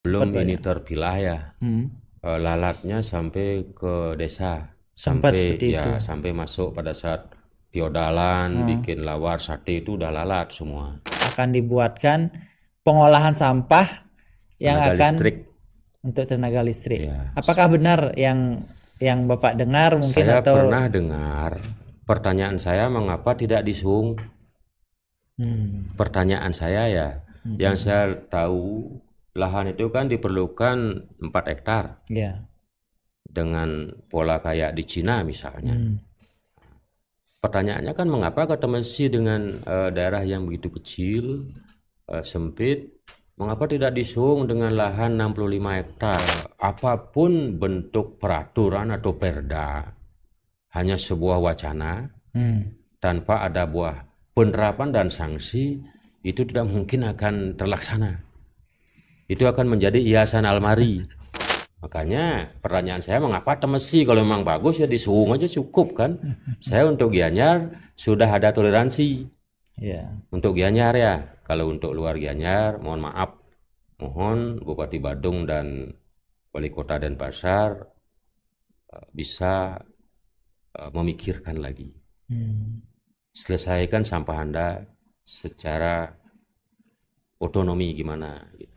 Belum Sempat ini banyak. terpilah ya. Lalatnya sampai ke desa, Sempat sampai seperti itu. ya sampai masuk pada saat piodalan, Hmm. bikin lawar, sate itu udah lalat semua. Akan dibuatkan pengolahan sampah yang Tenaga akan listrik, untuk tenaga listrik. ya. Apakah benar yang Bapak dengar mungkin Saya atau pernah dengar, pertanyaan saya mengapa tidak disung? hmm, Pertanyaan saya ya, yang saya tahu lahan itu kan diperlukan 4 hektar ya. dengan pola kayak di Cina misalnya. Hmm. Pertanyaannya kan mengapa Kota Messi dengan daerah yang begitu kecil, sempit, mengapa tidak disung dengan lahan 65 hektar? Apapun bentuk peraturan atau perda, hanya sebuah wacana tanpa ada buah penerapan dan sanksi, itu tidak mungkin akan terlaksana. Itu akan menjadi hiasan almari. Makanya pertanyaan saya, mengapa Temesi? Kalau memang bagus ya disuung aja cukup kan. Saya untuk Gianyar sudah ada toleransi Ya. untuk Gianyar ya. Kalau untuk luar Gianyar, mohon maaf, mohon Bupati Badung dan Wali Kota Denpasar bisa memikirkan lagi. Selesaikan sampah Anda secara otonomi gimana gitu.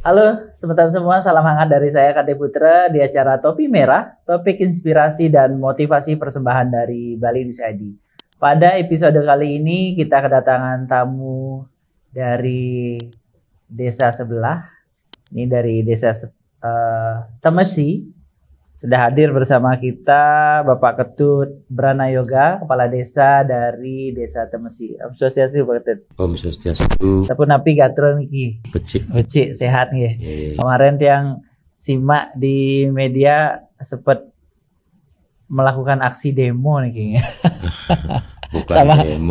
Halo, sebentar semua, salam hangat dari saya Kade Putra di acara Topi Merah, topik inspirasi dan motivasi persembahan dari Bali News ID. Pada episode kali ini kita kedatangan tamu dari desa sebelah, ini dari desa Temesi. Sudah hadir bersama kita Bapak Ketut Brana Yoga, Kepala Desa dari Desa Temesi. Om Swastiastu Pak Ketut. Om Swastiastu. Sapu napi gatro niki. Becik sehat nih. Yeah. Kemarin yang simak di media sempat melakukan aksi demo nih kayaknya.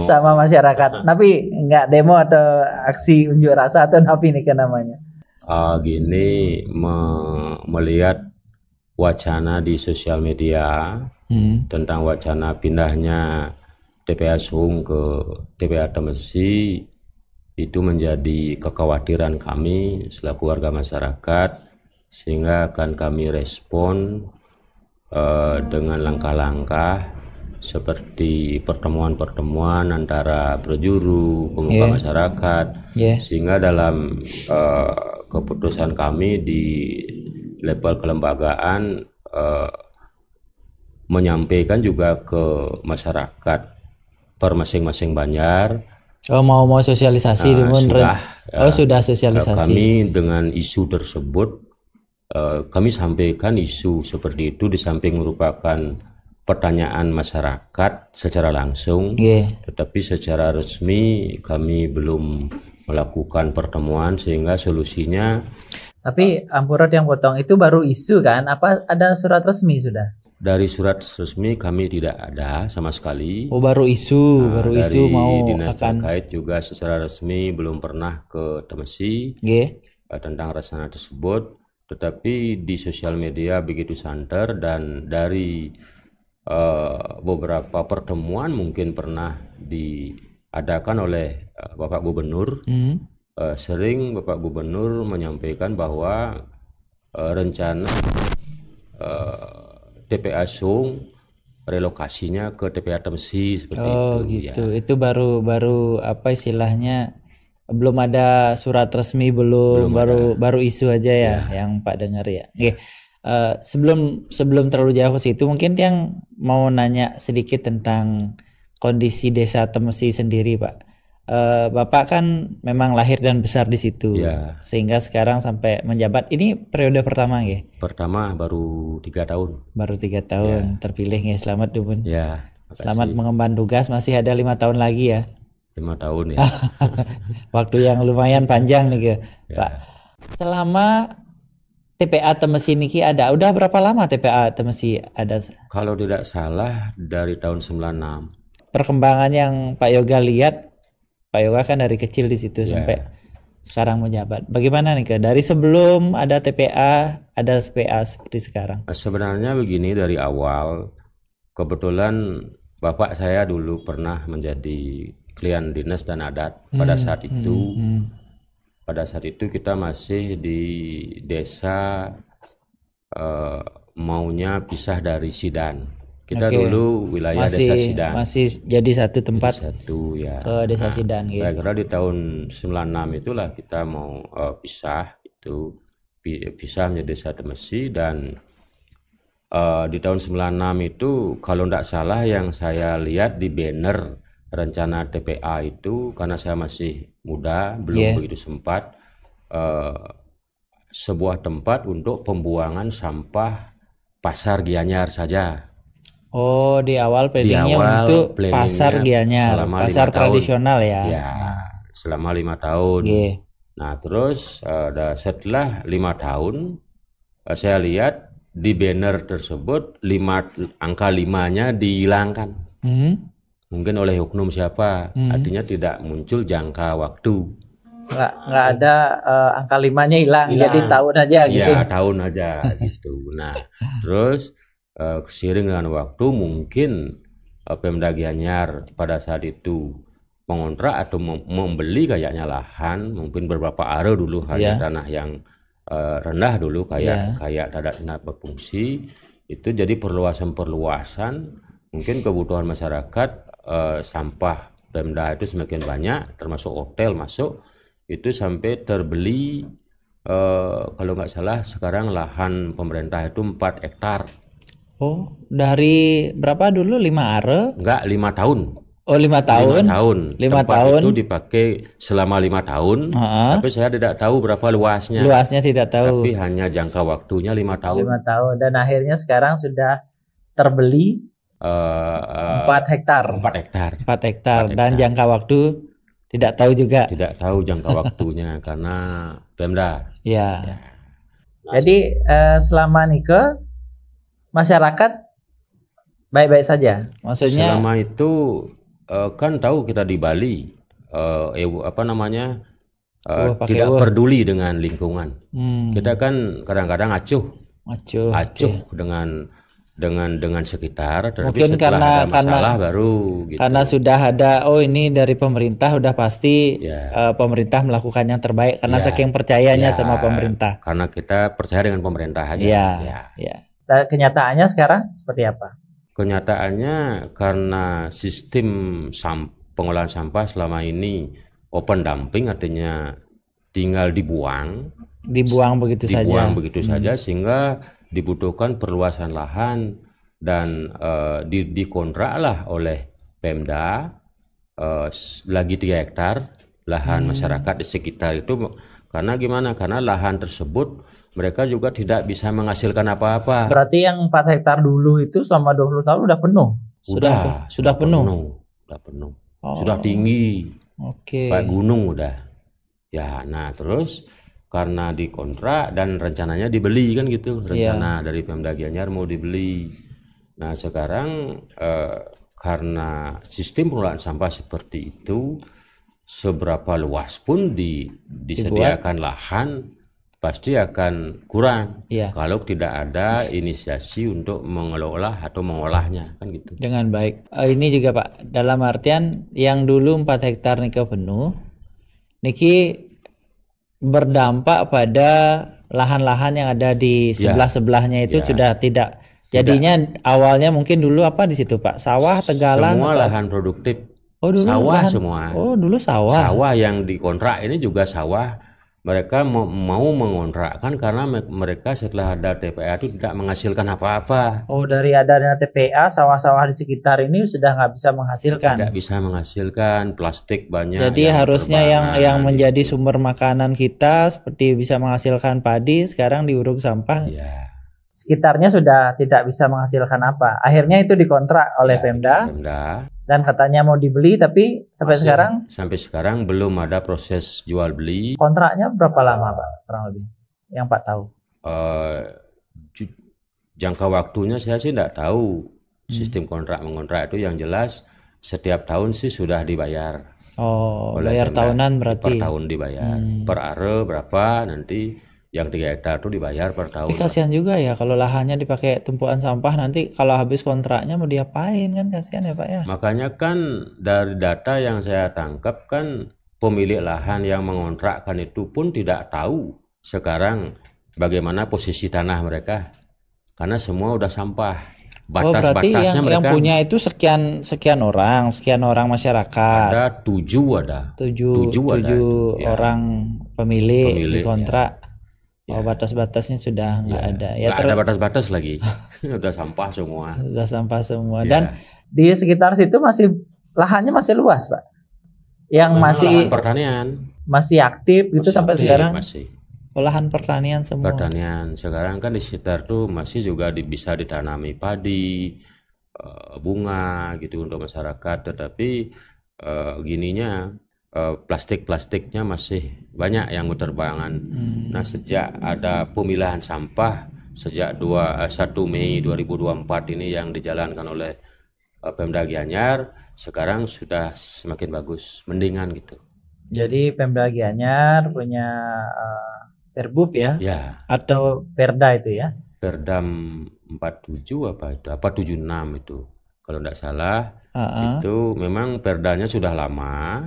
sama masyarakat. Tapi enggak demo atau aksi unjuk rasa atau napi nih namanya. Gini melihat wacana di sosial media tentang wacana pindahnya TPA Sung ke TPA Temesi, itu menjadi kekhawatiran kami selaku warga masyarakat, sehingga akan kami respon dengan langkah-langkah seperti pertemuan-pertemuan antara berjuru, pemuka masyarakat, sehingga dalam keputusan kami di level kelembagaan menyampaikan juga ke masyarakat per masing-masing Banjar. Mau sosialisasi sudah sosialisasi. Kami dengan isu tersebut kami sampaikan isu seperti itu, di samping merupakan pertanyaan masyarakat secara langsung, tetapi secara resmi kami belum melakukan pertemuan, sehingga solusinya. Tapi Ampurot yang potong itu baru isu kan? Apa ada surat resmi sudah? Dari surat resmi kami tidak ada sama sekali. Oh, baru isu, dari mau dinas terkait juga secara resmi belum pernah ke Temesi tentang rencana tersebut. Tetapi di sosial media begitu santer, dan dari beberapa pertemuan mungkin pernah diadakan oleh Bapak Gubernur. Sering Bapak Gubernur menyampaikan bahwa rencana TPA Sung relokasinya ke TPA Temesi seperti itu. Gitu. Ya. Itu baru apa istilahnya, belum ada surat resmi, belum baru isu aja ya yang Pak dengar ya. Sebelum terlalu jauh ke situ, mungkin yang mau nanya sedikit tentang kondisi Desa Temesi sendiri, Pak. Bapak kan memang lahir dan besar di situ, sehingga sekarang sampai menjabat. Ini periode pertama ya? Pertama, baru 3 tahun. Baru 3 tahun terpilih ya. Selamat Dubun. Ya. Selamat mengemban tugas. Masih ada 5 tahun lagi ya? 5 tahun ya. Waktu yang lumayan panjang nih Pak. Selama TPA Temesi niki ada, udah berapa lama TPA Temesi ada? Kalau tidak salah dari tahun 96. Perkembangan yang Pak Yoga lihat, Pak Yoga kan dari kecil di situ sampai sekarang menjabat. Bagaimana nih dari sebelum ada TPA, ada SPA seperti sekarang? Sebenarnya begini, dari awal kebetulan bapak saya dulu pernah menjadi klien dinas dan adat pada saat itu. Pada saat itu kita masih di desa, maunya pisah dari Sidan. Kita dulu wilayah desa Sidan. Masih jadi satu tempat. Satu ya. Ke desa Sidan gitu. Kira-kira di tahun 96 itulah kita mau pisah itu. Pisah menjadi desa Temesi, dan di tahun 96 itu kalau tidak salah yang saya lihat di banner rencana TPA itu, karena saya masih muda belum begitu sempat, sebuah tempat untuk pembuangan sampah pasar Gianyar saja. Oh, di awal planningnya untuk pasar Gianyar, pasar tradisional ya. Ya, selama 5 tahun. Nah terus setelah 5 tahun saya lihat di banner tersebut angka 5-nya dihilangkan. Mungkin oleh oknum siapa, artinya tidak muncul jangka waktu. Nggak ada angka 5-nya hilang, jadi tahun aja gitu. Ya, tahun aja gitu. Nah, terus seiring dengan waktu mungkin Pemda Gianyar pada saat itu mengontrak atau membeli kayaknya lahan, mungkin beberapa are dulu hanya tanah yang rendah dulu kayak tidak berfungsi, itu jadi perluasan, mungkin kebutuhan masyarakat, sampah Pemda itu semakin banyak, termasuk hotel masuk, itu sampai terbeli kalau nggak salah sekarang lahan pemerintah itu 4 hektar. Oh, dari berapa dulu? 5 are? Enggak, 5 tahun. Oh, 5 tahun. 5 tahun itu dipakai selama 5 tahun. Tapi saya tidak tahu berapa luasnya. Luasnya tidak tahu. Tapi hanya jangka waktunya 5 tahun. 5 tahun, dan akhirnya sekarang sudah terbeli 4 hektar. 4 hektar. Dan jangka waktu tidak tahu juga. Tidak tahu jangka waktunya karena Pemda. Ya. Jadi selama nikah masyarakat baik-baik saja. Maksudnya selama itu kan tahu kita di Bali tidak peduli dengan lingkungan. Kita kan kadang-kadang acuh dengan sekitar, mungkin setelah ada masalah baru gitu. Karena sudah ada ini dari pemerintah, udah pasti pemerintah melakukan yang terbaik karena saking percayanya sama pemerintah. Karena kita percaya dengan pemerintah aja. Kenyataannya sekarang seperti apa? Kenyataannya karena sistem pengolahan sampah selama ini open dumping, artinya tinggal dibuang begitu saja, sehingga dibutuhkan perluasan lahan, dan dikontraklah oleh Pemda lagi 3 hektar lahan masyarakat di sekitar itu. Karena gimana? Karena lahan tersebut mereka juga tidak bisa menghasilkan apa-apa. Berarti yang 4 hektar dulu itu selama 20 tahun udah penuh? Sudah penuh? Sudah penuh. Sudah tinggi. Kayak gunung udah. Ya, nah terus karena dikontrak dan rencananya dibeli kan gitu. Rencana dari Pemda Gianyar mau dibeli. Nah sekarang karena sistem pengelolaan sampah seperti itu, seberapa luas pun disediakan lahan pasti akan kurang kalau tidak ada inisiasi untuk mengelola atau mengolahnya kan gitu. Dengan baik. Ini juga Pak, dalam artian yang dulu 4 hektar niki penuh, niki berdampak pada lahan-lahan yang ada di sebelah-sebelahnya itu sudah tidak. Jadinya awalnya mungkin dulu apa di situ Pak? Sawah, tegalan, semua lahan produktif. Dulu sawah semua. Dulu sawah. Sawah yang dikontrak ini juga sawah. Mereka mau mengontrakkan karena mereka setelah ada TPA itu tidak menghasilkan apa-apa. Dari adanya TPA, sawah-sawah di sekitar ini sudah nggak bisa menghasilkan. Tidak bisa menghasilkan, plastik banyak. Jadi harusnya yang menjadi sumber makanan kita seperti bisa menghasilkan padi, sekarang diuruk sampah. Sekitarnya sudah tidak bisa menghasilkan apa. Akhirnya itu dikontrak oleh Pemda. Dan katanya mau dibeli, tapi sampai sekarang belum ada proses jual beli. Kontraknya berapa lama Pak, kurang lebih? Yang Pak tahu? Jangka waktunya saya sih tidak tahu. Sistem kontrak mengontrak itu yang jelas setiap tahun sih sudah dibayar. Bayar tahunan berarti? Per tahun dibayar. Per are berapa nanti yang 3 hektar itu dibayar per tahun. Tapi kasihan juga ya kalau lahannya dipakai tumpuan sampah, nanti kalau habis kontraknya mau diapain kan, kasihan ya Pak ya. Makanya kan dari data yang saya tangkap kan pemilik lahan yang mengontrakkan itu pun tidak tahu sekarang bagaimana posisi tanah mereka, karena semua udah sampah. Berarti Batas-batasnya yang mereka punya itu sekian orang masyarakat. ada 7 tujuh Ya. orang pemilik Pemilik, dikontrak. Ya. Batas-batasnya sudah nggak ada. Ya, Nggak ada batas-batas lagi. Udah sampah semua. sudah sampah semua. Ya. Dan di sekitar situ lahannya masih luas, Pak. Yang Memang masih lahan pertanian masih aktif gitu sampai sekarang. masih Lahan pertanian semua. pertanian. Sekarang kan di sekitar tuh masih juga bisa ditanami padi, bunga gitu untuk masyarakat. Tetapi gininya plastiknya masih banyak yang berterbangan. Nah, sejak ada pemilahan sampah sejak 1 Mei 2024 ini yang dijalankan oleh Pemda Gianyar, sekarang sudah semakin bagus, mendingan gitu. Jadi Pemda Gianyar punya Perbub ya? Ya. Atau Perda itu ya? Perdam 47 apa itu? Apa 76 itu? Kalau tidak salah, itu memang perdanya sudah lama,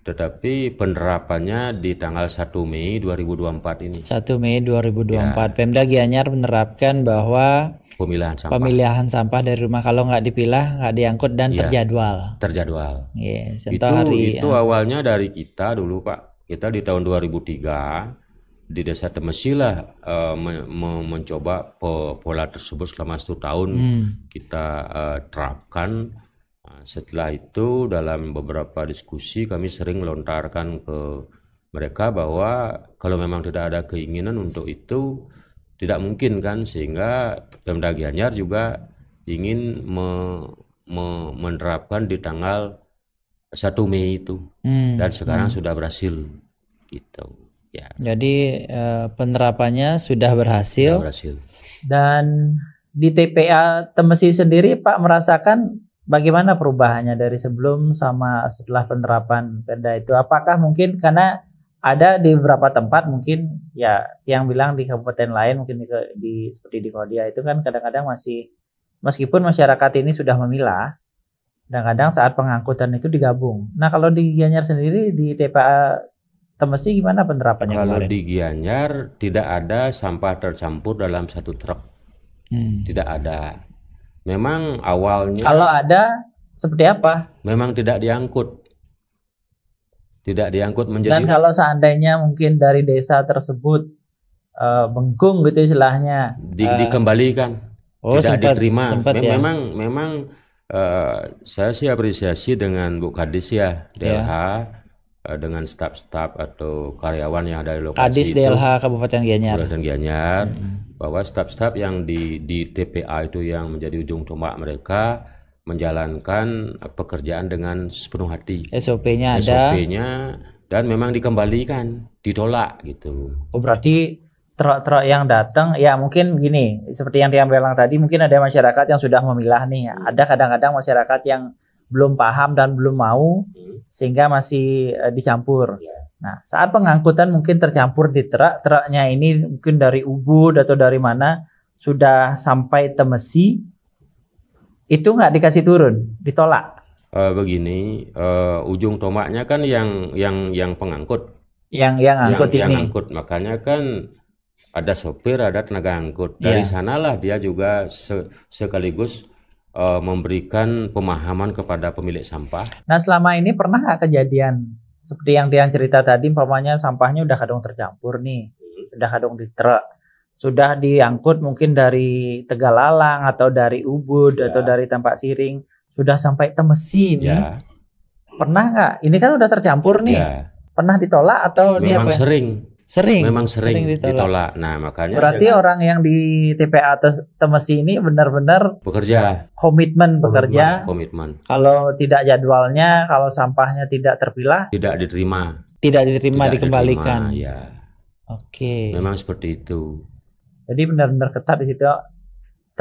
tetapi penerapannya di tanggal 1 Mei 2024 ini. 1 Mei 2024. Ya. Pemda Gianyar menerapkan bahwa pemilihan sampah dari rumah kalau nggak dipilah, nggak diangkut dan terjadwal. Yes, itu awalnya dari kita dulu Pak. Kita di tahun 2003 di Desa Temesi lah mencoba pola tersebut selama 1 tahun kita terapkan. Setelah itu dalam beberapa diskusi kami sering melontarkan ke mereka bahwa kalau memang tidak ada keinginan untuk itu tidak mungkin kan, sehingga Pemda Gianyar juga ingin menerapkan di tanggal 1 Mei itu dan sekarang sudah berhasil gitu. Ya. Jadi penerapannya sudah berhasil. Dan di TPA Temesi sendiri Pak merasakan bagaimana perubahannya dari sebelum sama setelah penerapan Perda itu? Apakah mungkin karena ada di beberapa tempat mungkin ya yang bilang di kabupaten lain mungkin seperti di Kodia itu kan kadang-kadang masih, meskipun masyarakat ini sudah memilah, kadang-kadang saat pengangkutan itu digabung. Nah kalau di Gianyar sendiri di TPA Temesi gimana penerapannya? Kalau di Gianyar tidak ada sampah tercampur dalam satu truk, tidak ada. Memang awalnya. Kalau ada seperti apa? Memang tidak diangkut menjadi. Dan kalau seandainya mungkin dari desa tersebut bengkung gitu istilahnya, dikembalikan, tidak diterima. Memang saya sih apresiasi dengan Bu Kadis ya, DLH. Dengan staf-staf atau karyawan yang ada di lokasi Kadis itu, DLH Kabupaten Gianyar, bahwa staf-staf yang di TPA itu yang menjadi ujung tombak mereka menjalankan pekerjaan dengan sepenuh hati. SOP-nya dan memang dikembalikan, ditolak gitu. Oh berarti truk-truk yang datang ya mungkin begini, seperti yang dia bilang tadi, mungkin ada masyarakat yang sudah memilah nih. Ada kadang-kadang masyarakat yang belum paham dan belum mau sehingga masih dicampur. Nah, saat pengangkutan mungkin tercampur di truknya ini mungkin dari Ubud atau dari mana sudah sampai Temesi, itu nggak dikasih turun, ditolak. Begini, ujung tombaknya kan yang pengangkut. Yang angkut ini. Yang angkut, makanya kan ada sopir, ada tenaga angkut. Dari sanalah dia juga sekaligus memberikan pemahaman kepada pemilik sampah. Nah selama ini pernah nggak kejadian seperti yang dia cerita tadi, umpamanya sampahnya udah kadung tercampur nih, udah kadung di truk, sudah diangkut mungkin dari Tegalalang atau dari Ubud atau dari Tampak Siring, sudah sampai Temesi nih, pernah nggak? Ini kan udah tercampur nih, pernah ditolak atau memang Memang sering ditolak. Nah, makanya berarti orang yang di TPA Temesi ini benar-benar komitmen bekerja. Kalau tidak jadwalnya, kalau sampahnya tidak terpilah, tidak diterima, dikembalikan. Ya. Oke. Memang seperti itu. Jadi benar-benar ketat di situ.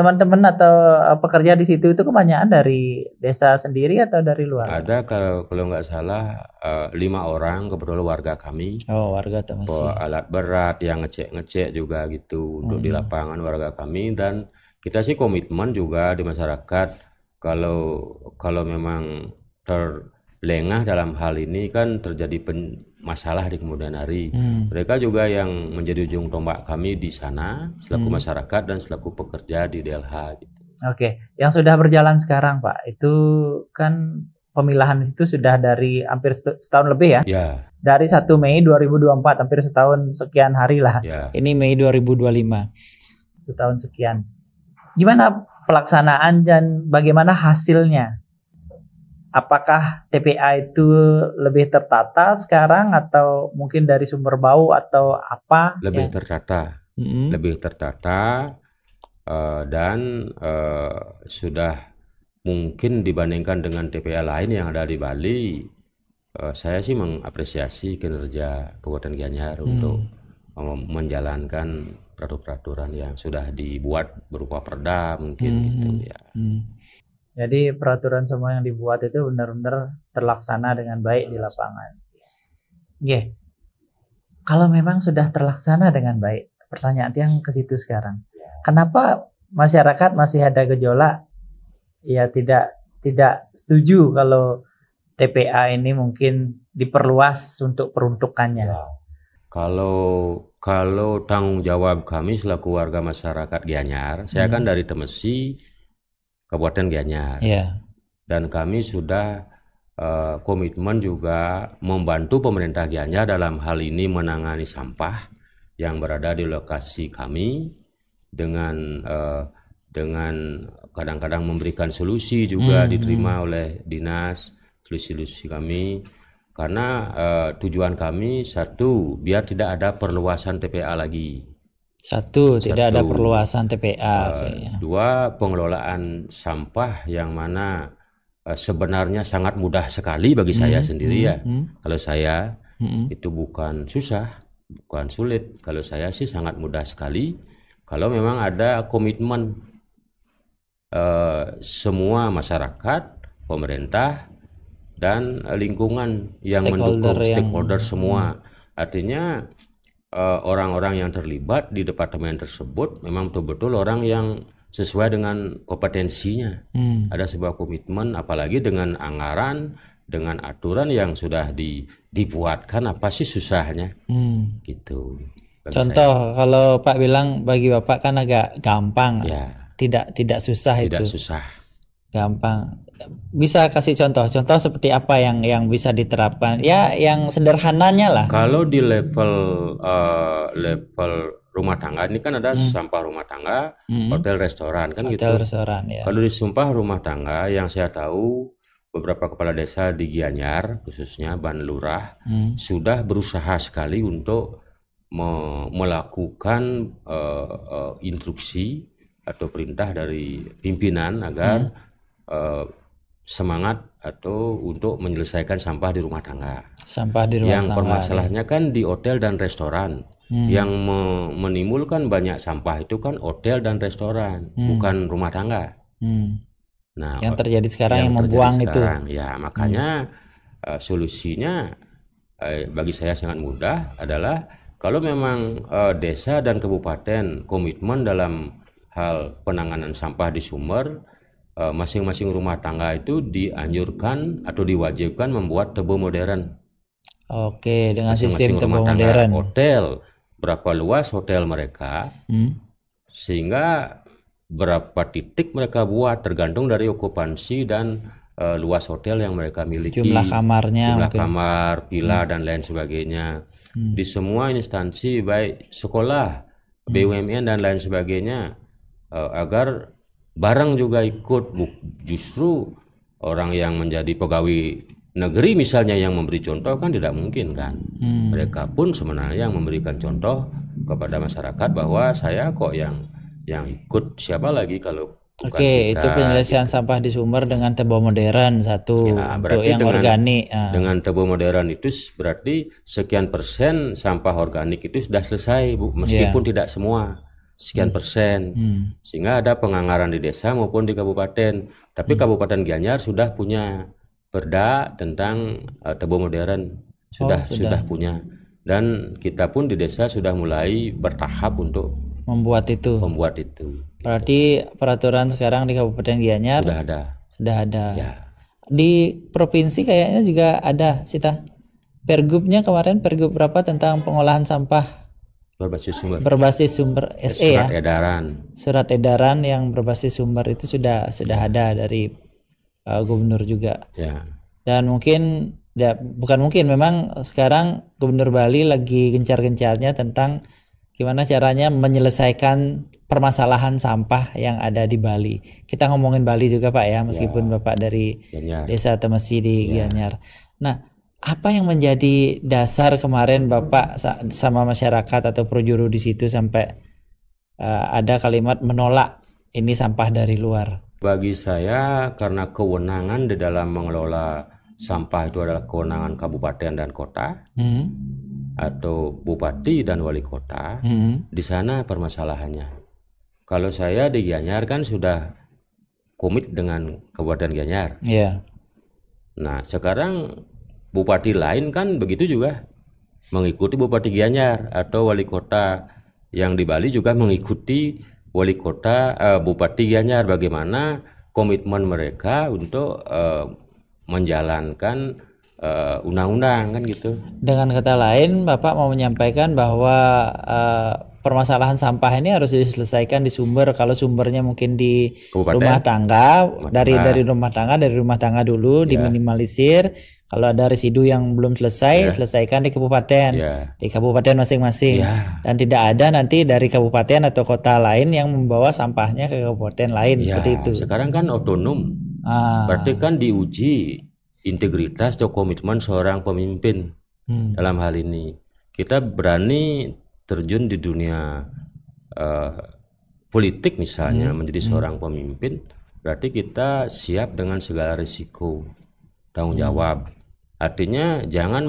teman-teman atau pekerja di situ itu kebanyakan dari desa sendiri atau dari luar? Ada kalau nggak salah 5 orang kebetulan warga kami. Oh, warga Temesi. Bawa alat berat yang ngecek juga gitu untuk di lapangan warga kami, dan kita sih komitmen juga di masyarakat kalau memang terlengah dalam hal ini kan terjadi masalah di kemudian hari. Mereka juga yang menjadi ujung tombak kami di sana selaku masyarakat dan selaku pekerja di DLH gitu. Oke, yang sudah berjalan sekarang Pak, itu kan pemilahan itu sudah dari hampir setahun lebih ya? Ya. Dari 1 Mei 2024, hampir setahun sekian hari lah. Ya. Ini Mei 2025. 1 tahun sekian. Gimana pelaksanaan dan bagaimana hasilnya? Apakah TPA itu lebih tertata sekarang atau mungkin dari sumber bau atau apa? Lebih tertata. Lebih tertata dan sudah mungkin dibandingkan dengan TPA lain yang ada di Bali, saya sih mengapresiasi kinerja Kabupaten Gianyar untuk menjalankan peraturan yang sudah dibuat berupa perda mungkin gitu ya. Jadi peraturan semua yang dibuat itu benar-benar terlaksana dengan baik di lapangan. Oke. Kalau memang sudah terlaksana dengan baik, pertanyaan yang ke situ sekarang. Kenapa masyarakat masih ada gejolak? Ya tidak setuju kalau TPA ini mungkin diperluas untuk peruntukannya. Kalau tanggung jawab kami selaku warga masyarakat Gianyar, saya kan dari Temesi, Kabupaten Gianyar. Dan kami sudah komitmen juga membantu pemerintah Gianyar dalam hal ini menangani sampah yang berada di lokasi kami dengan kadang-kadang memberikan solusi juga diterima oleh dinas, solusi kami. Karena tujuan kami satu, biar tidak ada perluasan TPA lagi. Tidak ada perluasan TPA. Dua, pengelolaan sampah yang mana sebenarnya sangat mudah sekali bagi saya sendiri ya. Kalau saya itu bukan susah, bukan sulit. Kalau saya sih sangat mudah sekali. Kalau memang ada komitmen semua masyarakat, pemerintah, dan lingkungan yang mendukung stakeholder semua. Artinya orang-orang yang terlibat di departemen tersebut memang betul-betul orang yang sesuai dengan kompetensinya. Ada sebuah komitmen, apalagi dengan anggaran, dengan aturan yang sudah dibuatkan, apa sih susahnya? Gitu. Contoh, kalau Pak bilang bagi Bapak kan agak gampang, tidak susah itu. Tidak susah. Gampang. Bisa kasih contoh seperti apa yang bisa diterapkan? Ya, yang sederhananya lah. Kalau di level rumah tangga ini kan ada sampah rumah tangga, hotel, restoran kan gitu. Hotel, restoran ya. Kalau di sampah rumah tangga yang saya tahu beberapa kepala desa di Gianyar khususnya Ban Lurah sudah berusaha sekali untuk melakukan instruksi atau perintah dari pimpinan agar semangat atau untuk menyelesaikan sampah di rumah tangga. Yang permasalahannya kan di hotel dan restoran. Yang menimbulkan banyak sampah itu kan hotel dan restoran, bukan rumah tangga. Nah, yang terjadi sekarang yang membuang sekarang, itu. Ya, makanya solusinya bagi saya sangat mudah adalah kalau memang desa dan kabupaten komitmen dalam hal penanganan sampah di sumber, masing-masing rumah tangga itu dianjurkan atau diwajibkan membuat tebo modern. Oke, dengan sistem tebo modern. Hotel, berapa luas hotel mereka, sehingga berapa titik mereka buat tergantung dari okupansi dan luas hotel yang mereka miliki. Jumlah kamarnya, jumlah kamar, villa dan lain sebagainya. Di semua instansi baik sekolah, BUMN dan lain sebagainya, agar barang juga ikut. Justru orang yang menjadi pegawai negeri misalnya yang memberi contoh kan tidak mungkin kan. Mereka pun sebenarnya yang memberikan contoh kepada masyarakat bahwa saya kok yang ikut, siapa lagi kalau bukan kita. Itu penyelesaian sampah di sumber dengan tebo modern satu ya, untuk yang organik. Dengan tebo modern itu berarti sekian persen sampah organik itu sudah selesai, Bu, meskipun tidak semua. sekian persen, sehingga ada penganggaran di desa maupun di kabupaten. Tapi Kabupaten Gianyar sudah punya perda tentang tebu modern, sudah punya. Dan kita pun di desa sudah mulai bertahap untuk membuat itu. Berarti peraturan sekarang di Kabupaten Gianyar sudah ada. Ya. Di provinsi kayaknya juga ada, Sita. Pergubnya kemarin, Pergub berapa tentang pengolahan sampah berbasis sumber SE ya. Surat edaran yang berbasis sumber itu sudah ada dari gubernur juga. Ya. Dan mungkin bukan mungkin, memang sekarang Gubernur Bali lagi gencar-gencarnya tentang gimana caranya menyelesaikan permasalahan sampah yang ada di Bali. Kita ngomongin Bali juga Pak ya, meskipun Bapak dari Desa Temesi di Gianyar. Nah, apa yang menjadi dasar kemarin Bapak sama masyarakat atau projuru di situ sampai ada kalimat menolak ini sampah dari luar? Bagi saya, karena kewenangan di dalam mengelola sampah itu adalah kewenangan kabupaten dan kota, atau bupati dan wali kota, di sana permasalahannya. Kalau saya di Gianyar kan sudah komit dengan Kabupaten Gianyar. Yeah. Nah, sekarang bupati lain kan begitu juga mengikuti Bupati Gianyar, atau wali kota yang di Bali juga mengikuti wali kota Bupati Gianyar. Bagaimana komitmen mereka untuk menjalankan undang-undang kan gitu. Dengan kata lain, Bapak mau menyampaikan bahwa permasalahan sampah ini harus diselesaikan di sumber. Kalau sumbernya mungkin di rumah tangga, dari rumah tangga dulu diminimalisir. Kalau ada residu yang belum selesai, selesaikan di kabupaten, di kabupaten masing-masing. Dan tidak ada nanti dari kabupaten atau kota lain yang membawa sampahnya ke kabupaten lain, seperti itu. Sekarang kan otonom, berarti kan diuji integritas atau komitmen seorang pemimpin. Dalam hal ini kita berani terjun di dunia politik misalnya, menjadi seorang pemimpin, berarti kita siap dengan segala risiko, tanggung jawab. Artinya jangan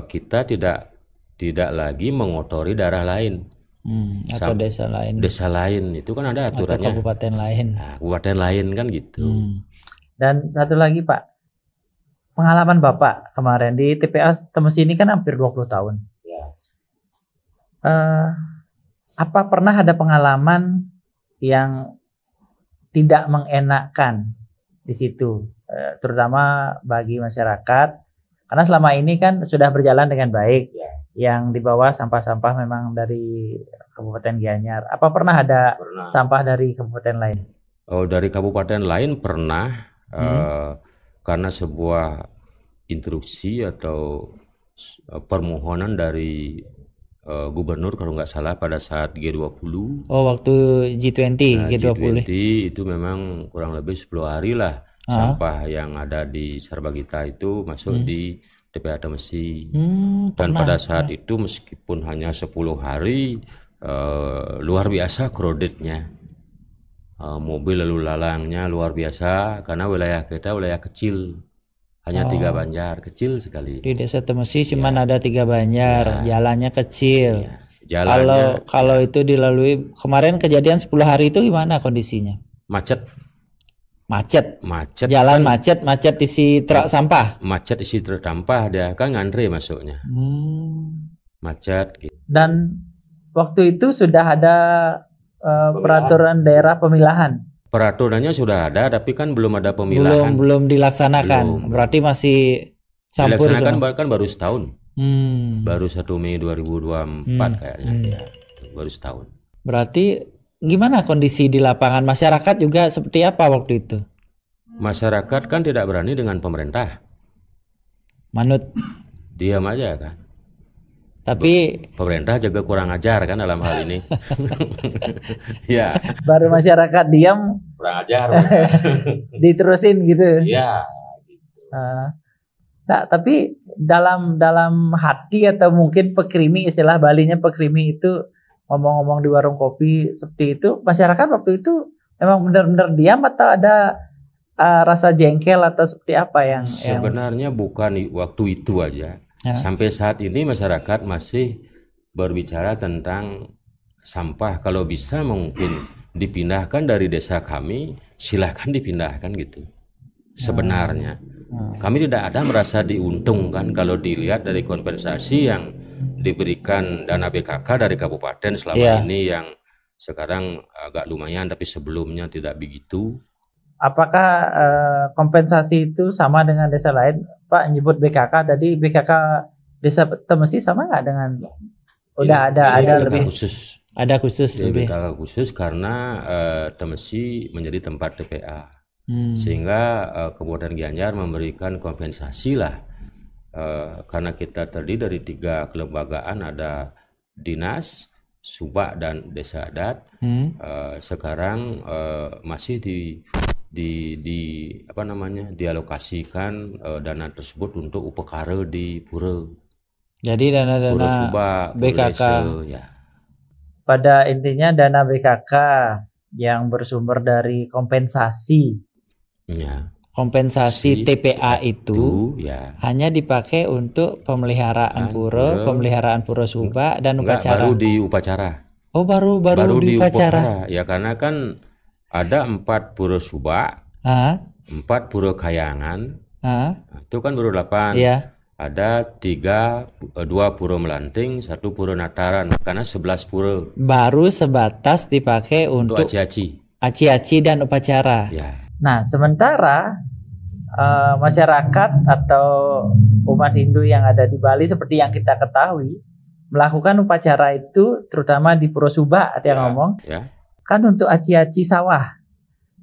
kita tidak lagi mengotori daerah lain, atau desa lain itu kan ada aturannya, atau kabupaten lain. Nah, kabupaten lain kan gitu. Dan satu lagi Pak, pengalaman Bapak kemarin di TPA Temesi ini kan hampir 20 tahun. Apa pernah ada pengalaman yang tidak mengenakan di situ, terutama bagi masyarakat, karena selama ini kan sudah berjalan dengan baik, yang dibawa sampah-sampah memang dari Kabupaten Gianyar. Apa pernah ada sampah dari kabupaten lain? Oh, dari kabupaten lain pernah, karena sebuah instruksi atau permohonan dari gubernur kalau nggak salah pada saat G20. Oh, waktu G20, G20 itu memang kurang lebih 10 hari lah sampah yang ada di Sarbagita itu masuk di TPA Temesi. Dan pada saat itu meskipun hanya 10 hari, luar biasa crowdednya, mobil lalu lalangnya luar biasa, karena wilayah kita wilayah kecil, hanya 3 banjar, kecil sekali. Di Desa Temesi cuman ada 3 banjar, jalannya kecil. Kalau itu dilalui, kemarin kejadian 10 hari itu gimana kondisinya? Macet. Jalan kan, macet isi truk sampah. Macet isi truk sampah, dia kan ngantri masuknya. Macet gitu. Dan waktu itu sudah ada peraturan daerah pemilahan. Peraturannya sudah ada, tapi kan belum ada pemilahan. Belum dilaksanakan. Berarti masih campur. Dilaksanakan kan baru setahun. Baru 1 Mei 2024 kayaknya. Baru setahun. Berarti gimana kondisi di lapangan? Masyarakat juga seperti apa waktu itu? Masyarakat kan tidak berani dengan pemerintah. Manut. Diam aja kan. Tapi pemerintah juga kurang ajar kan dalam hal ini. Ya. Baru masyarakat diam, kurang ajar. Diterusin gitu. Iya. Nah, tapi dalam hati atau mungkin pekrimi, istilah Balinya pekrimi itu, ngomong-ngomong di warung kopi seperti itu, masyarakat waktu itu memang benar-benar diam atau ada rasa jengkel atau seperti apa yang sebenarnya bukan waktu itu aja. Sampai saat ini masyarakat masih berbicara tentang sampah kalau bisa mungkin dipindahkan dari desa kami, silahkan dipindahkan gitu. Sebenarnya kami tidak ada merasa diuntungkan kalau dilihat dari kompensasi yang diberikan dana BKK dari kabupaten selama ini yang sekarang agak lumayan, tapi sebelumnya tidak begitu. Apakah kompensasi itu sama dengan desa lain? Pak nyebut BKK, tadi BKK desa Temesi sama nggak dengan udah ada lebih khusus. Ada khusus lebih. BKK khusus karena Temesi menjadi tempat TPA. Sehingga Kabupaten Gianyar memberikan kompensasi lah, karena kita terdiri dari 3 kelembagaan, ada dinas, subak dan desa adat. Sekarang masih dialokasikan dana tersebut untuk upekara di pura. Jadi dana-dana Pura subak, BKK desa, ya. Pada intinya dana BKK yang bersumber dari kompensasi. Ya. Kompensasi TPA itu ya hanya dipakai untuk pemeliharaan pura subak dan upacara. Baru di upacara. Oh, baru di upacara. Ya, karena kan ada 4 pura subak, 4 pura kayangan, itu kan baru 8. Iya. Ada 2 pura melanting, 1 pura nataran, karena 11 pura. Baru sebatas dipakai untuk aci-aci dan upacara. Ya. Nah, sementara masyarakat atau umat Hindu yang ada di Bali seperti yang kita ketahui melakukan upacara itu terutama di Pura Subak kan untuk aci-aci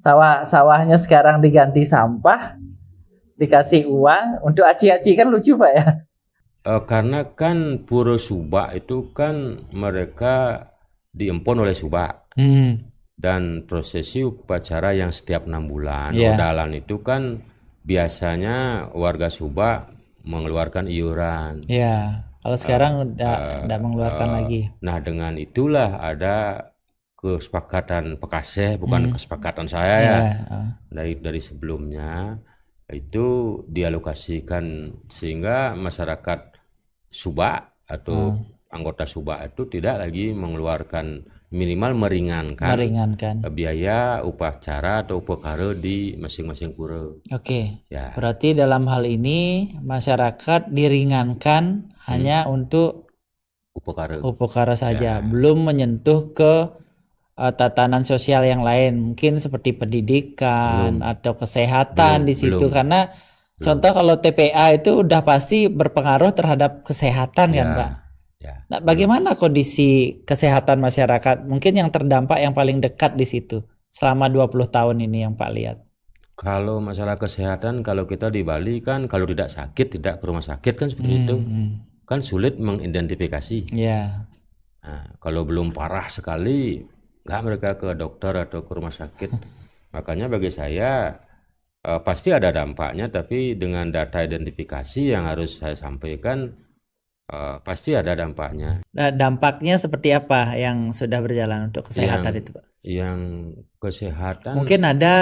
sawahnya sekarang diganti sampah, dikasih uang untuk aci-aci, kan lucu Pak ya. Karena kan Pura Subak itu kan mereka diempon oleh Subak. Dan prosesi upacara yang setiap 6 bulan, odalan itu kan biasanya warga Subak mengeluarkan iuran. Iya, kalau sekarang tidak mengeluarkan lagi. Nah, dengan itulah ada kesepakatan Pekaseh, bukan kesepakatan saya ya. Dari sebelumnya itu dialokasikan sehingga masyarakat Subak atau anggota Subak itu tidak lagi mengeluarkan, minimal meringankan biaya upacara atau upekara di masing-masing pura. Oke. Ya. Berarti dalam hal ini masyarakat diringankan hanya untuk upekara saja, belum menyentuh ke tatanan sosial yang lain, mungkin seperti pendidikan atau kesehatan di situ. Karena contoh kalau TPA itu udah pasti berpengaruh terhadap kesehatan kan Pak. Nah, bagaimana kondisi kesehatan masyarakat? Mungkin yang terdampak yang paling dekat di situ selama 20 tahun ini yang Pak lihat. Kalau masalah kesehatan, kalau kita di Bali kan kalau tidak sakit tidak ke rumah sakit kan seperti itu. Kan sulit mengidentifikasi. Nah, kalau belum parah sekali nggak mereka ke dokter atau ke rumah sakit. Makanya bagi saya pasti ada dampaknya, tapi dengan data identifikasi yang harus saya sampaikan, pasti ada dampaknya. Nah, dampaknya seperti apa yang sudah berjalan untuk kesehatan itu Pak? Yang kesehatan mungkin ada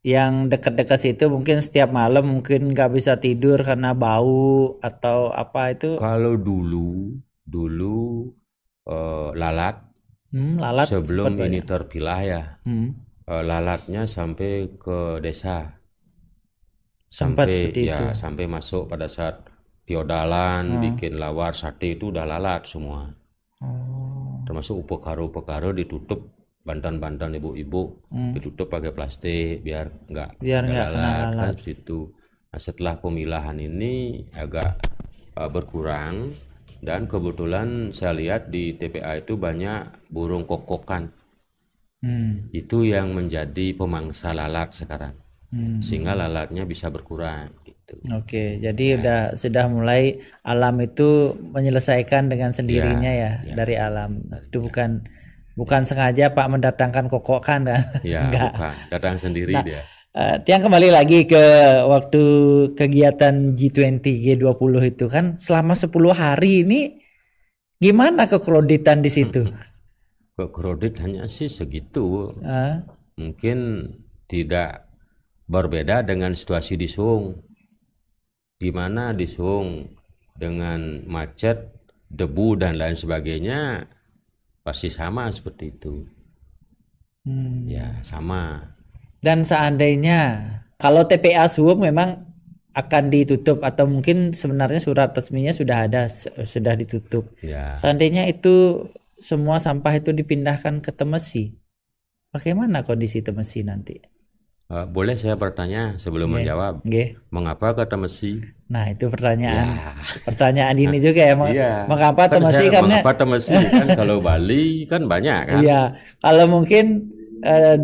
yang dekat-dekat situ mungkin setiap malam mungkin nggak bisa tidur karena bau atau apa itu. Kalau dulu lalat sebelum ini terpilah ya, lalatnya sampai ke desa, sampai masuk pada saat piodalan, bikin lawar sate itu udah lalat semua. Termasuk upekara ditutup, bantan-bantan ibu-ibu ditutup pakai plastik biar nggak lalat kan situ. Nah, setelah pemilahan ini agak berkurang, dan kebetulan saya lihat di TPA itu banyak burung kokokan. Itu yang menjadi pemangsa lalat sekarang. Sehingga lalatnya bisa berkurang gitu. Oke, jadi sudah mulai alam itu menyelesaikan dengan sendirinya dari alam. Itu bukan sengaja Pak mendatangkan kokokan kan? Enggak. Bukan, datang sendiri dia. Yang kembali lagi ke waktu kegiatan G20 G20 itu kan selama 10 hari ini gimana kekreditan di situ? Kekreditannya sih segitu. Mungkin tidak berbeda dengan situasi di Sung, di mana di Sung dengan macet, debu dan lain sebagainya pasti sama seperti itu. Ya, sama. Dan seandainya kalau TPA Suwung memang akan ditutup atau mungkin sebenarnya surat resminya sudah ada, sudah ditutup. Ya, Seandainya itu semua sampah itu dipindahkan ke Temesi, bagaimana kondisi Temesi nanti? boleh saya bertanya sebelum menjawab, Nggih. mengapa ke Temesi? Nah, itu pertanyaan. Ya. Pertanyaan ini juga ya, Iya. mengapa Kan Temesi? Karena mengapa Temesi? Kan kalau Bali kan banyak kan? iya, kalau mungkin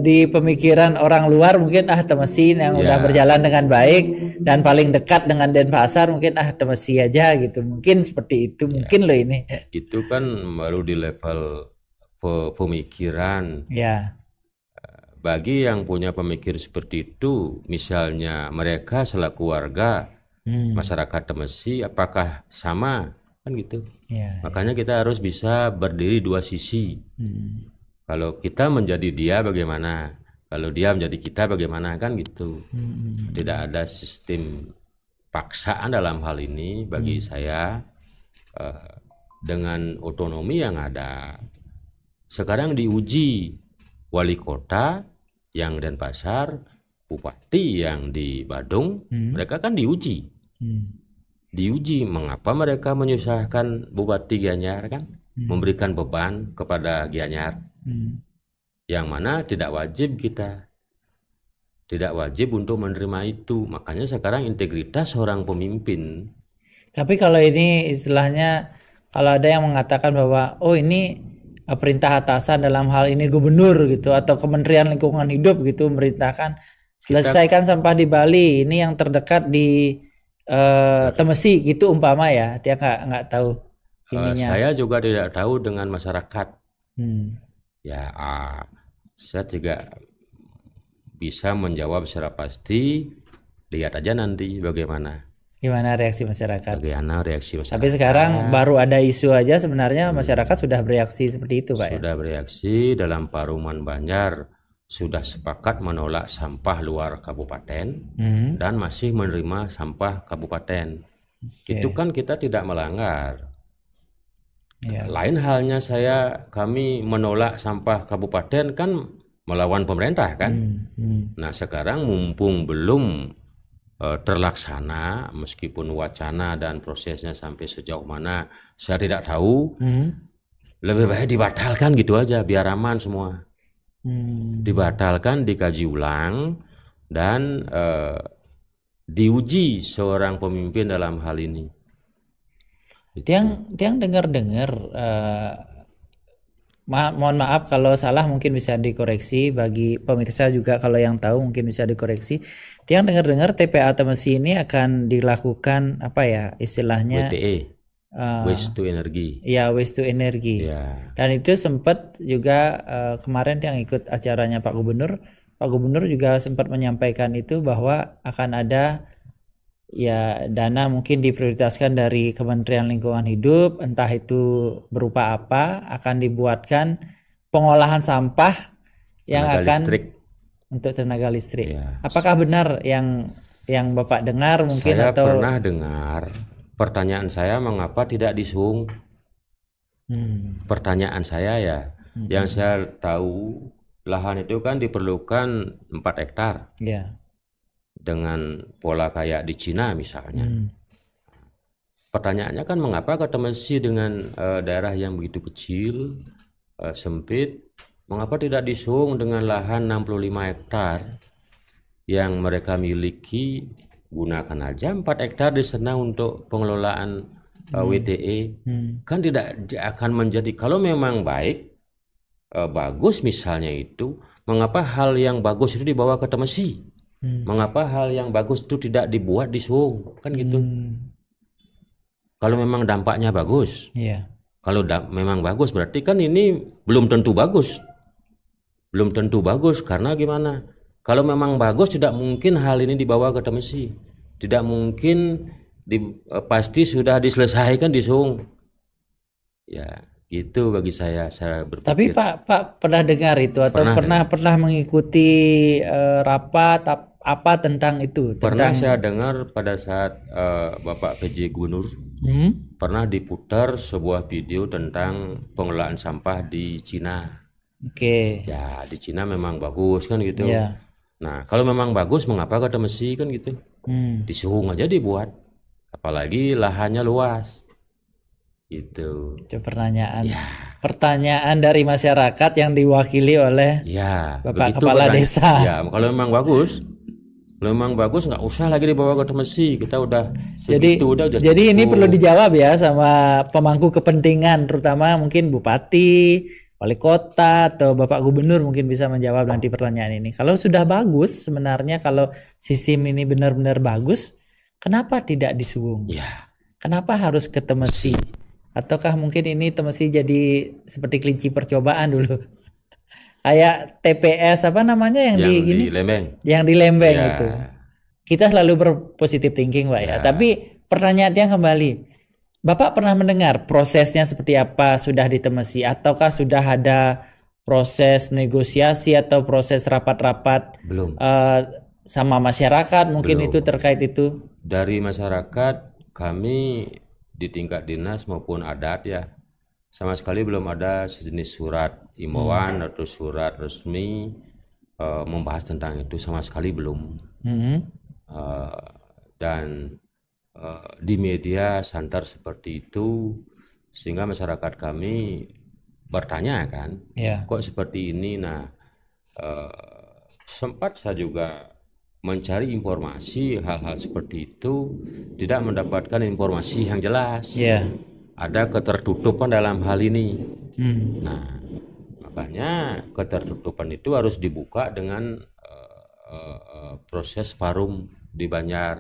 di pemikiran orang luar mungkin Temesi yang udah berjalan dengan baik dan paling dekat dengan Denpasar mungkin Temesi aja gitu. Mungkin seperti itu, mungkin loh ini. Itu kan baru di level pemikiran. Ya. Bagi yang punya pemikir seperti itu, misalnya mereka selaku warga masyarakat Temesi, apakah sama? Kan gitu. Ya. Makanya kita harus bisa berdiri dua sisi. Kalau kita menjadi dia bagaimana? Kalau dia menjadi kita bagaimana? Kan gitu. Tidak ada sistem paksaan dalam hal ini bagi saya. Dengan otonomi yang ada. Sekarang diuji wali kota yang Denpasar, bupati yang di Badung, mereka kan diuji. Diuji mengapa mereka menyusahkan Bupati Gianyar kan, memberikan beban kepada Gianyar, yang mana tidak wajib kita, tidak wajib untuk menerima itu. Makanya sekarang integritas seorang pemimpin. Tapi kalau ini istilahnya, kalau ada yang mengatakan bahwa ini perintah atasan dalam hal ini gubernur gitu atau Kementerian Lingkungan Hidup gitu memerintahkan selesaikan sampah di Bali, ini yang terdekat di Temesi gitu umpama ya, dia nggak tahu ininya. Saya juga tidak tahu dengan masyarakat. Ya, saya juga bisa menjawab secara pasti. Lihat aja nanti bagaimana. Gimana reaksi masyarakat? Bagaimana reaksi masyarakat? Tapi sekarang baru ada isu aja sebenarnya masyarakat sudah bereaksi seperti itu, Pak. Sudah bereaksi dalam Paruman Banjar, sudah sepakat menolak sampah luar kabupaten dan masih menerima sampah kabupaten. Itu kan kita tidak melanggar. Lain halnya kami menolak sampah kabupaten kan melawan pemerintah kan. Nah sekarang mumpung belum terlaksana, meskipun wacana dan prosesnya sampai sejauh mana saya tidak tahu, lebih baik dibatalkan gitu aja biar aman semua. Dibatalkan, dikaji ulang dan diuji seorang pemimpin dalam hal ini. Tiang dengar-dengar, mohon maaf kalau salah mungkin bisa dikoreksi, bagi pemirsa juga kalau yang tahu mungkin bisa dikoreksi. Tiang dengar-dengar TPA Temesi ini akan dilakukan apa ya istilahnya? WTE, waste to energy. Ya, waste to energy. Ya. Dan itu sempat juga kemarin yang ikut acaranya Pak Gubernur juga sempat menyampaikan itu bahwa akan ada ya dana mungkin diprioritaskan dari Kementerian Lingkungan Hidup, entah itu berupa apa, akan dibuatkan pengolahan sampah yang Tenaga akan listrik. Untuk tenaga listrik. Ya. Apakah benar yang Bapak dengar mungkin Saya atau pernah dengar. Pertanyaan saya mengapa tidak disung? Pertanyaan saya ya, yang saya tahu lahan itu kan diperlukan 4 hektar. Ya. Dengan pola kayak di Cina misalnya. Pertanyaannya kan mengapa ke Temesi dengan daerah yang begitu kecil, sempit, mengapa tidak disung dengan lahan 65 hektar yang mereka miliki, gunakan aja 4 hektar di sana untuk pengelolaan WTE. Kan tidak akan menjadi, kalau memang baik, bagus misalnya itu, mengapa hal yang bagus itu dibawa ke Temesi? Mengapa hal yang bagus itu tidak dibuat di Suwung? Kan gitu. Kalau memang dampaknya bagus. Kalau memang bagus berarti kan ini belum tentu bagus. Belum tentu bagus karena gimana? Kalau memang bagus tidak mungkin hal ini dibawa ke Temesi. Tidak mungkin pasti sudah diselesaikan di Suwung. Ya, gitu bagi saya berpikir. Tapi Pak pernah dengar itu atau pernah mengikuti rapat apa tentang itu? Pernah saya dengar pada saat Bapak PJ Gubernur pernah diputar sebuah video tentang pengelolaan sampah di Cina. Oke. Ya, di Cina memang bagus kan gitu. Ya. Nah, kalau memang bagus, mengapa kata Messi kan gitu? Di Suhung aja dibuat, apalagi lahannya luas. Itu pertanyaan. Ya, Pertanyaan dari masyarakat yang diwakili oleh ya, Bapak begitu Kepala pertanyaan. Desa. Ya, kalau memang bagus nggak usah lagi dibawa ke Messi. Kita udah Jadi segitu, udah ini cukup. perlu dijawab ya sama pemangku kepentingan, terutama mungkin bupati, wali kota, atau Bapak Gubernur mungkin bisa menjawab nanti pertanyaan ini. Kalau sudah bagus, sebenarnya kalau sistem ini benar-benar bagus, kenapa tidak di Suwung? Ya, Kenapa harus ke Temesi? Ataukah mungkin ini Temesi jadi seperti kelinci percobaan dulu? Kayak TPS apa namanya yang di yang gini? di Lembeng. Yang di Lembeng Ya. itu. Kita selalu berpositif thinking, Pak ya. Tapi pertanyaannya kembali, Bapak pernah mendengar prosesnya seperti apa sudah di Temesi, ataukah sudah ada proses negosiasi atau proses rapat-rapat Belum. sama masyarakat mungkin Belum. itu terkait itu? Dari masyarakat kami di tingkat dinas maupun adat ya, sama sekali belum ada sejenis surat imbauan atau surat resmi membahas tentang itu, sama sekali belum. Dan di media santer seperti itu, sehingga masyarakat kami bertanya kan, Ya. kok seperti ini. Nah, sempat saya juga mencari informasi hal-hal seperti itu, tidak mendapatkan informasi yang jelas. Ya. Ada ketertutupan dalam hal ini. Hmm. Nah, makanya ketertutupan itu harus dibuka dengan proses forum di Banjar.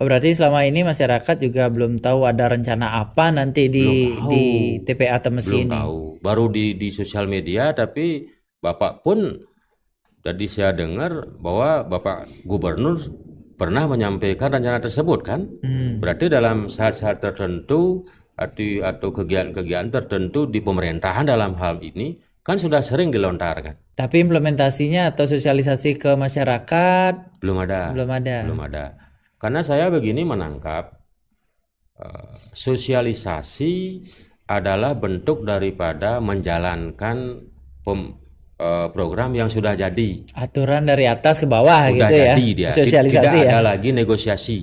Oh, berarti selama ini masyarakat juga belum tahu ada rencana apa nanti di Belum tahu. di TPA Temesi Belum ini. tahu, baru di sosial media, tapi Bapak pun tadi saya dengar bahwa Bapak Gubernur pernah menyampaikan rencana tersebut kan. Berarti dalam saat-saat tertentu atau kegiatan-kegiatan tertentu di pemerintahan dalam hal ini kan sudah sering dilontarkan. Tapi implementasinya atau sosialisasi ke masyarakat Belum ada. belum ada. Belum ada. Karena saya begini menangkap, sosialisasi adalah bentuk daripada menjalankan program yang sudah jadi. Aturan dari atas ke bawah Sudah gitu ya. jadi dia. Sosialisasi Tidak ya. ada lagi negosiasi.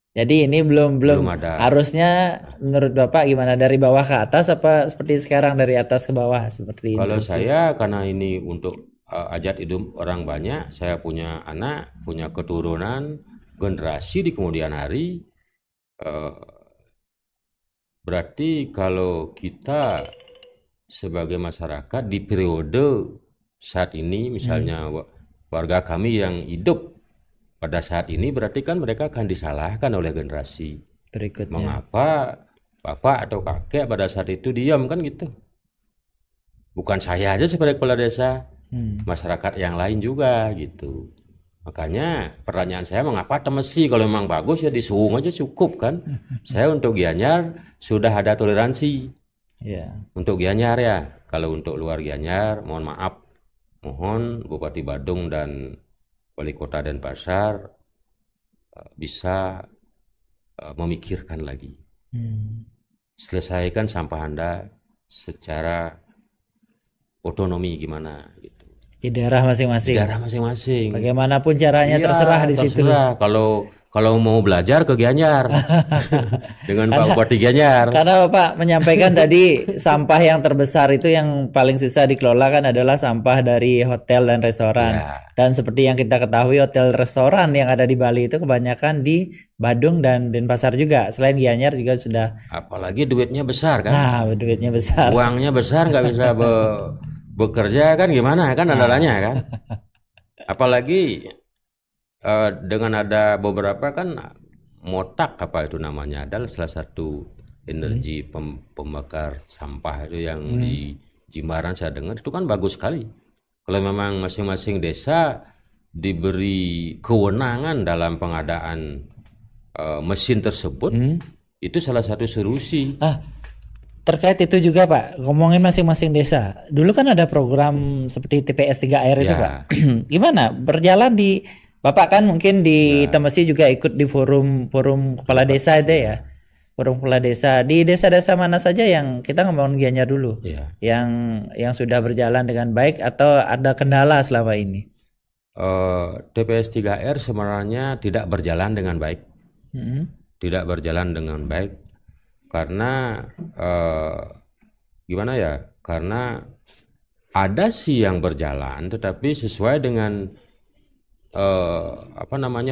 Jadi ini belum Belum ada. harusnya menurut Bapak gimana, dari bawah ke atas apa seperti sekarang dari atas ke bawah seperti Kalau instruksi? saya, karena ini untuk ajat hidup orang banyak, saya punya anak, punya keturunan, generasi di kemudian hari, berarti kalau kita sebagai masyarakat di periode saat ini, misalnya warga kami yang hidup pada saat ini, berarti kan mereka akan disalahkan oleh generasi. Berikutnya. Mengapa bapak atau kakek pada saat itu diam kan gitu? Bukan saya aja sebagai kepala desa, masyarakat yang lain juga gitu. Makanya pertanyaan saya, mengapa Temesi? Kalau memang bagus ya di Suwung aja cukup kan. Saya untuk Gianyar sudah ada toleransi. Ya. Untuk Gianyar ya. Kalau untuk luar Gianyar, mohon maaf. Mohon Bupati Badung dan Wali Kota Denpasar bisa memikirkan lagi. Selesaikan sampah Anda secara otonomi gimana gitu. Di daerah masing-masing. Di daerah masing-masing. Bagaimanapun caranya Iya, terserah di situ. terserah. Kalau mau belajar ke Gianyar dengan Pak Bupati Gianyar. Karena Bapak menyampaikan tadi sampah yang terbesar itu yang paling susah dikelola kan adalah sampah dari hotel dan restoran. Ya. Dan seperti yang kita ketahui, hotel restoran yang ada di Bali itu kebanyakan di Badung dan Denpasar juga. Selain Gianyar juga sudah. Apalagi duitnya besar kan. Nah, duitnya besar. Uangnya besar, nggak bisa bekerja kan, gimana kan andalanya kan. Apalagi dengan ada beberapa kan motak, apa itu namanya, adalah salah satu energi pembakar sampah itu yang di Jimbaran saya dengar itu kan bagus sekali. Kalau memang masing-masing desa diberi kewenangan dalam pengadaan mesin tersebut, itu salah satu solusi. Terkait itu juga Pak, ngomongin masing-masing desa. Dulu kan ada program seperti TPS 3R itu Ya. Pak. Gimana? Berjalan di Bapak kan mungkin di Temesi juga ikut di forum kepala desa itu ya. Forum Kepala Desa. Di desa-desa mana saja yang kita ngomongin Gianyar dulu? Ya. Yang sudah berjalan dengan baik atau ada kendala selama ini? TPS 3R sebenarnya tidak berjalan dengan baik. Tidak berjalan dengan baik karena gimana ya? Karena ada sih yang berjalan, tetapi sesuai dengan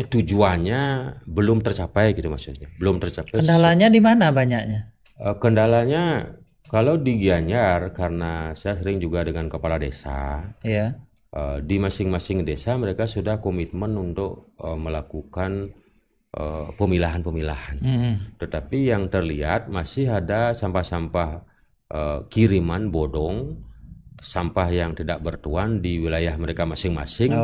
tujuannya belum tercapai gitu maksudnya. Belum tercapai. Kendalanya di mana banyaknya? Kendalanya kalau di Gianyar, karena saya sering juga dengan kepala desa. Ya. Di masing-masing desa mereka sudah komitmen untuk melakukan pemilahan-pemilahan. Tetapi yang terlihat masih ada sampah-sampah kiriman bodong, sampah yang tidak bertuan di wilayah mereka masing-masing,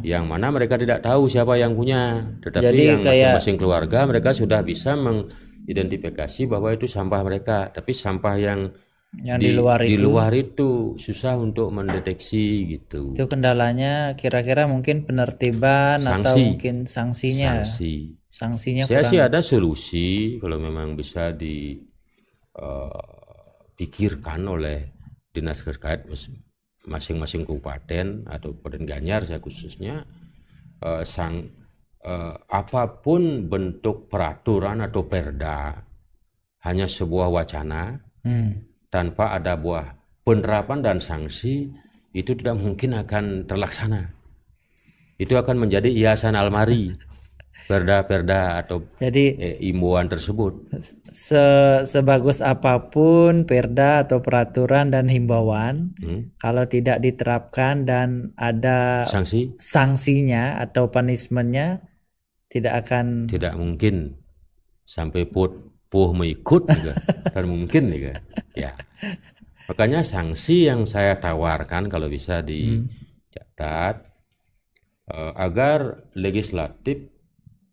yang mana mereka tidak tahu siapa yang punya. Tetapi jadi yang masing-masing keluarga mereka sudah bisa mengidentifikasi bahwa itu sampah mereka. Tapi sampah yang di luar itu susah untuk mendeteksi gitu. Itu kendalanya kira-kira mungkin penertiban atau mungkin sanksinya. Sanksinya saya sih ada solusi kalau memang bisa dipikirkan oleh dinas terkait masing-masing kabupaten atau Kabupaten Gianyar saya khususnya, apapun bentuk peraturan atau perda hanya sebuah wacana. Tanpa ada buah penerapan dan sanksi, itu tidak mungkin akan terlaksana. Itu akan menjadi hiasan almari perda-perda atau imbauan tersebut. Sebagus apapun perda atau peraturan dan himbauan, kalau tidak diterapkan dan ada sanksinya atau punishmentnya, tidak mungkin sampai puh mengikut juga kan mungkin juga. Ya. Makanya sanksi yang saya tawarkan kalau bisa dicatat agar legislatif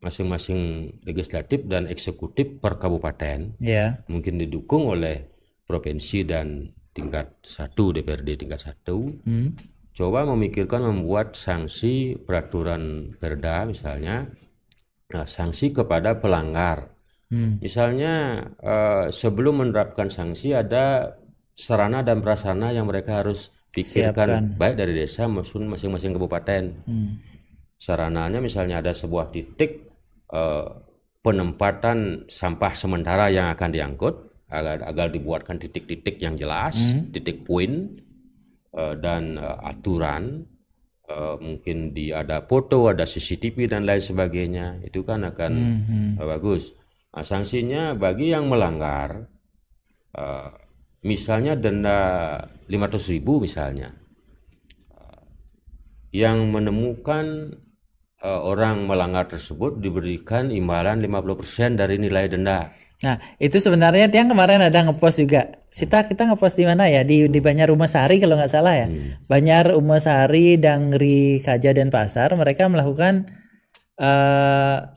masing-masing legislatif dan eksekutif per kabupaten mungkin didukung oleh provinsi dan tingkat 1 DPRD tingkat 1 coba memikirkan membuat sanksi peraturan perda misalnya sanksi kepada pelanggar. Misalnya sebelum menerapkan sanksi ada sarana dan prasarana yang mereka harus pikirkan baik dari desa maupun masing-masing kabupaten. Sarananya misalnya ada sebuah titik penempatan sampah sementara yang akan diangkut agar dibuatkan titik-titik yang jelas, titik poin dan aturan. Mungkin ada foto, ada CCTV dan lain sebagainya. Itu kan akan bagus. Nah, sanksinya bagi yang melanggar, misalnya denda 500.000 misalnya, yang menemukan orang melanggar tersebut diberikan imbalan 50% dari nilai denda. Nah, itu sebenarnya yang kemarin ada ngepost juga. Kita ngepost di mana ya? Di Banjar Umasari kalau nggak salah ya. Banjar Umasari, Dangri, Kaja dan Pasar mereka melakukan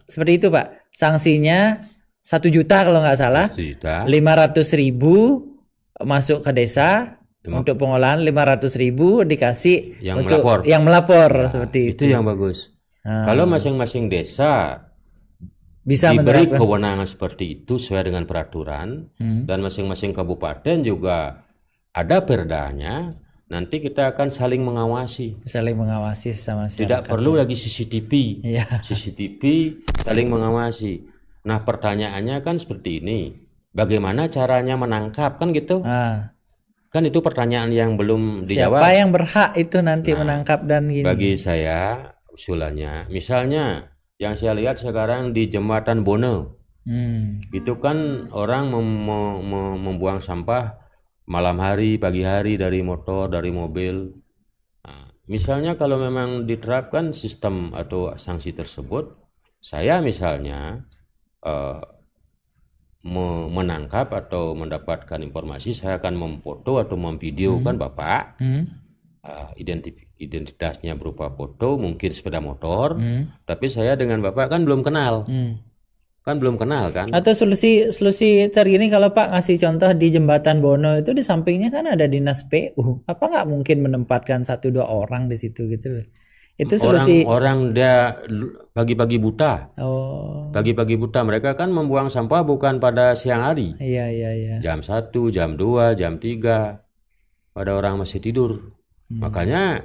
seperti itu Pak. Sanksinya 1 juta kalau nggak salah, 500.000 masuk ke desa untuk pengolahan, 500.000 dikasih yang untuk yang melapor seperti itu. Itu yang bagus. Kalau masing-masing desa bisa diberi kewenangan seperti itu sesuai dengan peraturan dan masing-masing kabupaten juga ada perdanya, nanti kita akan saling mengawasi sama masyarakat. Tidak perlu lagi CCTV. CCTV saling mengawasi. Nah, pertanyaannya kan seperti ini. Bagaimana caranya menangkap kan gitu? Kan itu pertanyaan yang belum dijawab. Siapa yang berhak itu nanti menangkap dan gini? Bagi saya usulannya, misalnya yang saya lihat sekarang di Jembatan Bono, itu kan orang membuang sampah malam hari, pagi hari dari motor, dari mobil. Nah, misalnya kalau memang diterapkan sistem atau sanksi tersebut, saya misalnya menangkap atau mendapatkan informasi, saya akan memfoto atau memvideokan Bapak, identitasnya berupa foto, mungkin sepeda motor, tapi saya dengan Bapak kan belum kenal, kan? Atau solusi tergini kalau Pak ngasih contoh di Jembatan Bono itu di sampingnya kan ada dinas PU, apa nggak mungkin menempatkan 1-2 orang di situ gitu? Itu solusi. Orang dia pagi-pagi buta. Oh. Pagi-pagi buta mereka kan membuang sampah bukan pada siang hari. Iya. Jam 1, jam 2, jam 3. Pada orang masih tidur. Makanya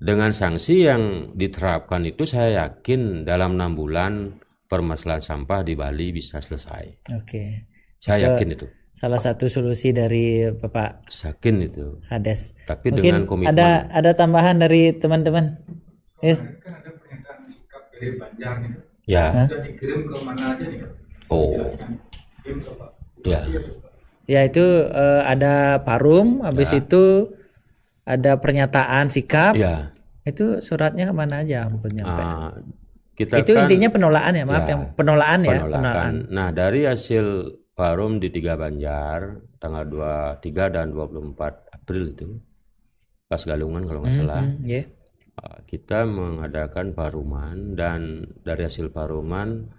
dengan sanksi yang diterapkan itu saya yakin dalam 6 bulan permasalahan sampah di Bali bisa selesai. Oke. Saya yakin itu. Salah satu solusi dari Bapak Yakin itu. Hades. Tapi Mungkin dengan komitmen. ada tambahan dari teman-teman. Yes. Kan ada pernyataan sikap dari Banjar nih. Ya. Sudah dikirim ke mana aja nih? Oh. Kirim ke Pak. Ya. Ya itu ada Parum, habis itu ada pernyataan sikap. Ya. Itu suratnya kemana aja ampun nyampe. Kita Itu kan intinya penolakan ya, maaf ya, yang penolakan ya. penolakan. Nah, dari hasil Parum di 3 Banjar tanggal 23 dan 24 April itu pas Galungan kalau nggak salah. Yeah. Kita mengadakan paruman dan dari hasil paruman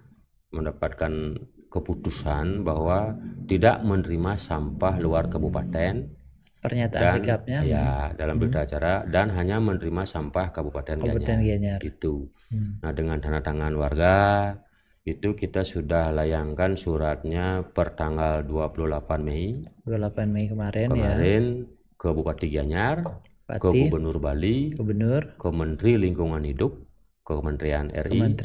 mendapatkan keputusan bahwa tidak menerima sampah luar kabupaten. Pernyataan Dan, sikapnya. Ya, dalam berita acara dan hanya menerima sampah Kabupaten Gianyar. Itu. Nah, dengan tanda tangan warga itu kita sudah layangkan suratnya per tanggal 28 Mei. 28 Mei kemarin ke Bupati Gianyar, Bupati, ke Gubernur Bali, ke Menteri Lingkungan Hidup, ke Kementerian RI,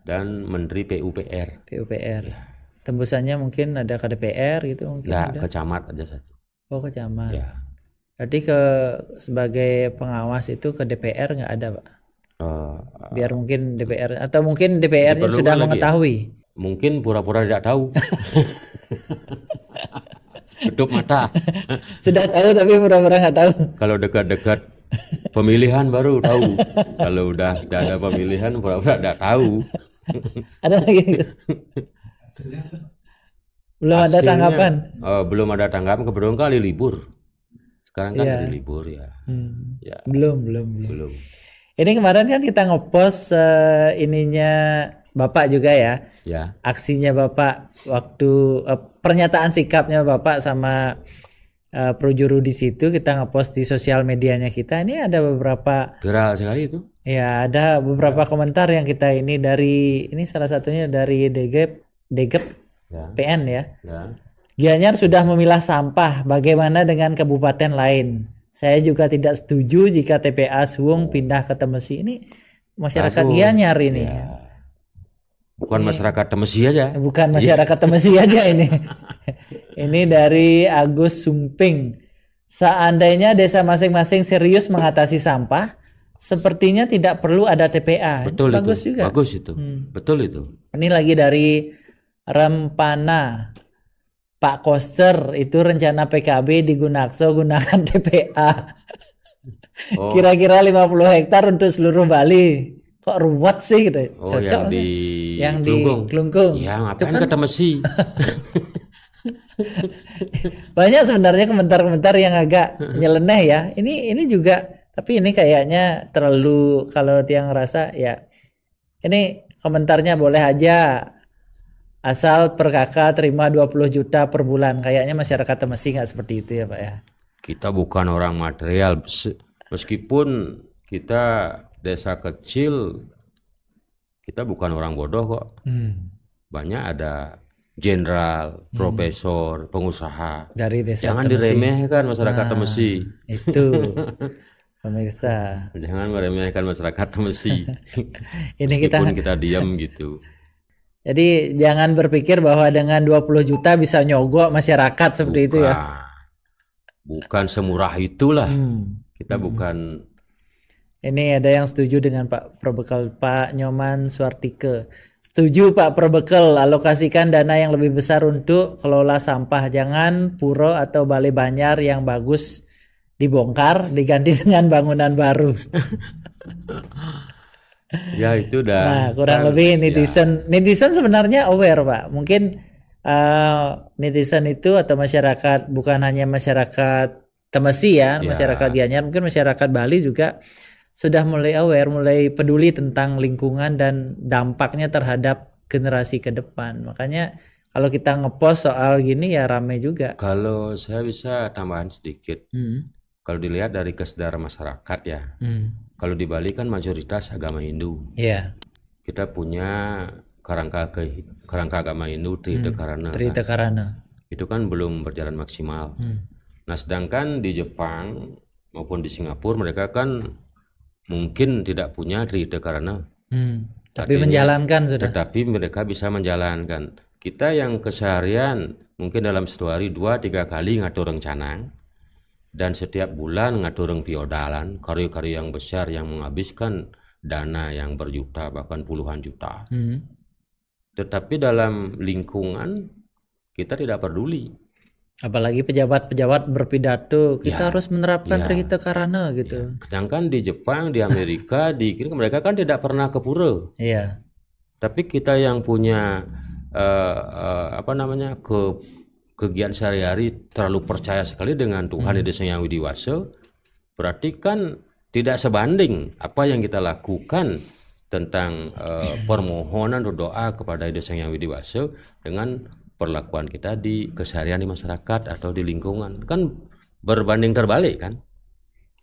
dan Menteri PUPR. Ya. Tembusannya mungkin ada ke DPR gitu mungkin. Ke camat aja satu. Oh, ke camat. Ya. Berarti sebagai pengawas itu ke DPR nggak ada, Pak? Biar mungkin DPR atau mungkin DPR-nya sudah mengetahui. Ya? Mungkin pura-pura tidak tahu. Tutup mata. Sudah tahu tapi pura-pura nggak tahu. Kalau dekat-dekat pemilihan baru tahu. Kalau udah tidak ada pemilihan pura-pura tidak tahu. Ada lagi gitu. Belum ada tanggapan. Belum ada tanggapan, kebetulan kali libur. Sekarang kan hari libur ya. Ya. Belum. Ini kemarin kan kita ngepost ininya Bapak juga ya. Ya. Aksinya Bapak waktu pernyataan sikapnya Bapak sama Projuru di situ kita ngepost di sosial medianya kita. Ini ada beberapa viral sekali itu. Ya, ada beberapa komentar yang kita ini salah satunya dari Degep PN ya. Gianyar sudah memilah sampah, bagaimana dengan kabupaten lain? Saya juga tidak setuju jika TPA Suwung pindah ke Temesi. Ini masyarakat Gianyar ini. Ya. Bukan masyarakat Temesi aja. Bukan masyarakat Temesi aja ini. Ini dari Agus Sumping. Seandainya desa masing-masing serius mengatasi sampah, sepertinya tidak perlu ada TPA. Betul. Bagus itu. juga. Bagus itu. Betul itu. Ini lagi dari Rempana. Pak Koster, itu rencana PKB di Gunakso gunakan TPA. Kira-kira 50 hektar untuk seluruh Bali. Kok ruwet sih gitu. Cocok yang di Klungkung. Ya, ngapain ke Temesi? Banyak sebenarnya komentar-komentar yang agak nyeleneh ya. Ini juga, tapi ini kayaknya terlalu, kalau dia ngerasa ya ini komentarnya boleh aja. Asal per kakak terima 20 juta per bulan. Kayaknya masyarakat Temesi nggak seperti itu ya Pak ya. Kita bukan orang material. Meskipun kita desa kecil, kita bukan orang bodoh kok. Banyak ada jenderal, profesor, pengusaha. Dari desa Jangan Temesi. diremehkan masyarakat Temesi. Itu pemirsa. Jangan meremehkan masyarakat Temesi. Ini meskipun kita diam gitu. Jadi jangan berpikir bahwa dengan 20 juta bisa nyogok masyarakat seperti itu ya. Bukan semurah itulah. Kita bukan. Ini ada yang setuju dengan Pak Probekal, Pak Nyoman Suartike. Setuju Pak Probekal, alokasikan dana yang lebih besar untuk kelola sampah. Jangan puro atau balai Banjar yang bagus dibongkar diganti dengan bangunan baru. Ya itu dah. Nah kurang lebih netizen sebenarnya aware Pak. Mungkin netizen itu atau masyarakat, bukan hanya masyarakat Temesi ya, masyarakat Gianyar, mungkin masyarakat Bali juga sudah mulai aware, mulai peduli tentang lingkungan dan dampaknya terhadap generasi ke depan. Makanya kalau kita ngepost soal gini ya rame juga. Kalau saya bisa tambahan sedikit. kalau dilihat dari kesadaran masyarakat ya, kalau di Bali kan mayoritas agama Hindu. Iya. Kita punya kerangka agama Hindu Tritekarana kan. Tritekarana. Itu kan belum berjalan maksimal. Nah, sedangkan di Jepang maupun di Singapura mereka kan mungkin tidak punya Tritekarana. Tapi Artinya, menjalankan sudah. Tetapi mereka bisa menjalankan. Kita yang keseharian mungkin dalam satu hari 2-3 kali ngatur rencana, dan setiap bulan ngatur piodalan, karya-karya yang besar yang menghabiskan dana yang berjuta bahkan puluhan juta. Tetapi dalam lingkungan kita tidak peduli. Apalagi pejabat-pejabat berpidato, kita harus menerapkan Tritekarana gitu. Sedangkan di Jepang, di Amerika, mereka kan tidak pernah ke pura. Iya. Tapi kita yang punya kegiatan sehari-hari terlalu percaya sekali dengan Tuhan Ida Sang Hyang Widi Wasa, berarti kan tidak sebanding apa yang kita lakukan tentang permohonan atau doa kepada Ida Sang Hyang Widi Wasa dengan perlakuan kita di keseharian di masyarakat atau di lingkungan, kan berbanding terbalik kan.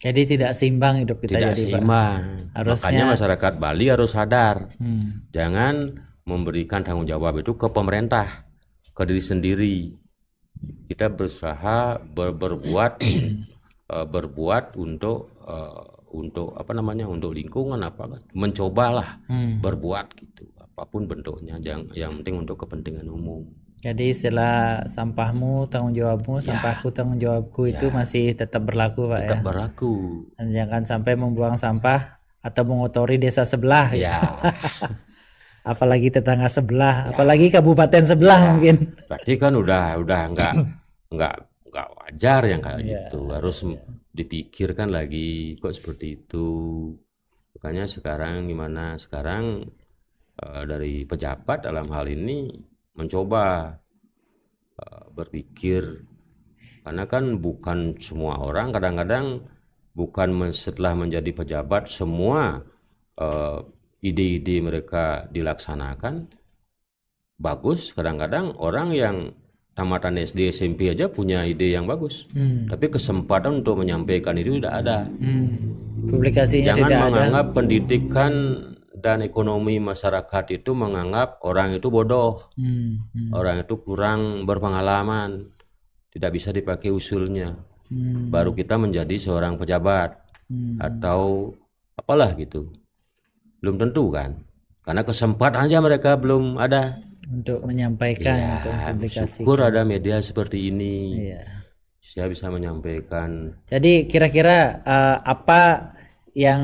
Jadi tidak seimbang hidup kita. Tidak seimbang. Makanya masyarakat Bali harus sadar, jangan memberikan tanggung jawab itu ke pemerintah, ke diri sendiri. Kita berusaha berbuat untuk untuk lingkungan, mencobalah berbuat gitu, apapun bentuknya, yang penting untuk kepentingan umum. Jadi istilah sampahmu tanggung jawabmu, sampahku tanggung jawabku itu masih tetap berlaku, Pak. Tetap berlaku. Dan jangan sampai membuang sampah atau mengotori desa sebelah. Ya. Apalagi tetangga sebelah, apalagi kabupaten sebelah mungkin. Berarti kan udah nggak wajar yang kayak gitu. Harus dipikirkan lagi kok seperti itu. Makanya sekarang gimana? Sekarang dari pejabat dalam hal ini mencoba berpikir, karena kan bukan semua orang, kadang-kadang bukan setelah menjadi pejabat semua ide-ide mereka dilaksanakan bagus. Kadang-kadang orang yang tamatan SD SMP aja punya ide yang bagus, tapi kesempatan untuk menyampaikan itu tidak ada. Publikasinya jangan tidak menganggap ada. Pendidikan dan ekonomi masyarakat itu menganggap orang itu bodoh, orang itu kurang berpengalaman, tidak bisa dipakai usulnya, baru kita menjadi seorang pejabat atau apalah gitu. Belum tentu kan, karena kesempatan aja mereka belum ada untuk menyampaikan, untuk publikasikan. Syukur ada media seperti ini, saya bisa menyampaikan. Jadi kira-kira apa yang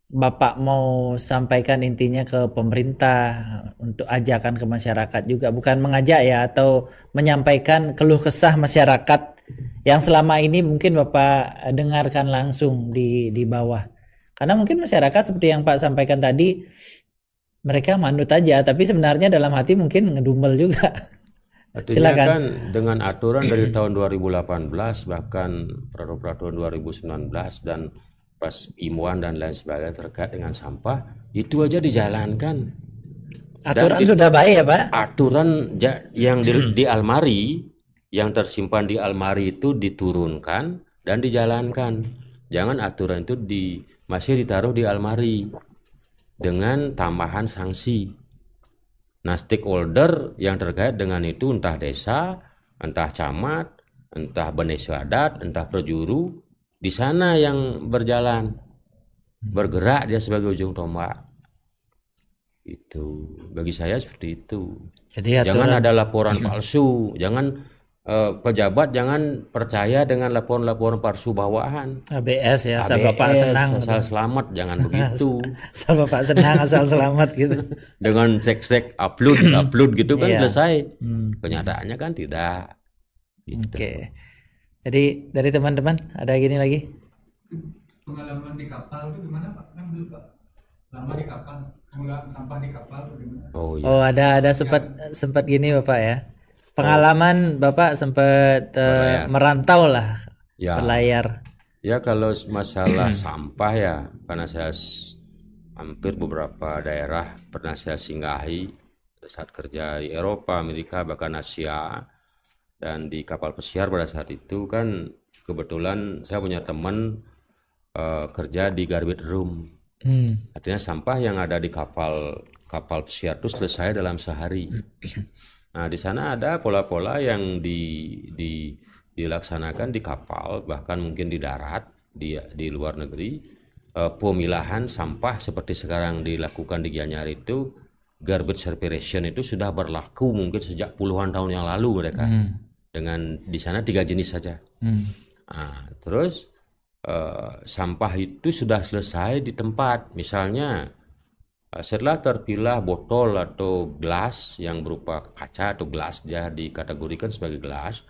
Bapak mau sampaikan intinya ke pemerintah untuk ajakan ke masyarakat juga, bukan mengajak ya, atau menyampaikan keluh kesah masyarakat yang selama ini mungkin Bapak dengarkan langsung di bawah. Karena mungkin masyarakat seperti yang Pak sampaikan tadi, mereka manut aja, tapi sebenarnya dalam hati mungkin ngedumel juga. Artinya kan dengan aturan dari tahun 2018 bahkan peraturan 2019 dan pas imuan dan lain sebagainya terkait dengan sampah, itu aja dijalankan. Aturan sudah baik ya Pak? Aturan yang di almari, yang tersimpan di almari itu diturunkan dan dijalankan. Jangan aturan itu masih ditaruh di almari dengan tambahan sanksi. Nah, stakeholder yang terkait dengan itu, entah desa, entah camat, entah Bendesa Adat, entah perjuru, di sana yang berjalan, bergerak dia sebagai ujung tombak. Itu bagi saya seperti itu. Jadi jangan ada laporan palsu, jangan pejabat jangan percaya dengan laporan palsu bawahan. ABS ya, asal Bapak senang, asal selamat, jangan begitu. Asal Bapak senang, asal selamat gitu. Dengan cek upload gitu kan selesai. Kenyataannya kan tidak. Gitu. Oke. Jadi dari teman-teman ada gini lagi. Pengalaman di kapal itu gimana Pak? Kan dulu Pak lama di kapal, mengulang sampah di kapal itu gimana? Oh ada sempat gini Bapak ya. Pengalaman Bapak sempat merantau lah, berlayar. Ya kalau masalah sampah ya, karena saya hampir beberapa daerah pernah saya singgahi saat kerja di Eropa, Amerika, bahkan Asia. Dan di kapal pesiar pada saat itu kan kebetulan saya punya teman kerja di garbage room. Artinya sampah yang ada di kapal pesiar itu selesai dalam sehari. Nah, di sana ada pola-pola yang dilaksanakan di kapal, bahkan mungkin di darat, di luar negeri. Pemilahan sampah seperti sekarang dilakukan di Gianyar itu, garbage separation itu sudah berlaku mungkin sejak puluhan tahun yang lalu mereka. Dengan di sana 3 jenis saja. Nah, terus sampah itu sudah selesai di tempat. Misalnya setelah terpilah botol atau gelas yang berupa kaca atau gelas, dia dikategorikan sebagai gelas,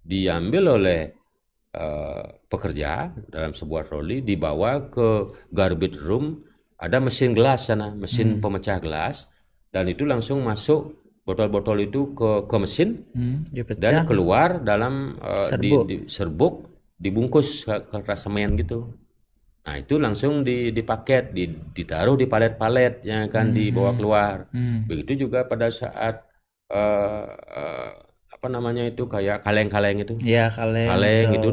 diambil oleh pekerja dalam sebuah troli, dibawa ke garbage room. Ada mesin gelas sana, mesin pemecah gelas, dan itu langsung masuk botol-botol itu ke mesin, dan keluar dalam serbuk, dibungkus ke semen gitu. Nah, itu langsung dipaket, ditaruh di palet-palet yang akan dibawa keluar. Begitu juga pada saat apa namanya itu, kayak kaleng-kaleng itu. Ya, kaleng itu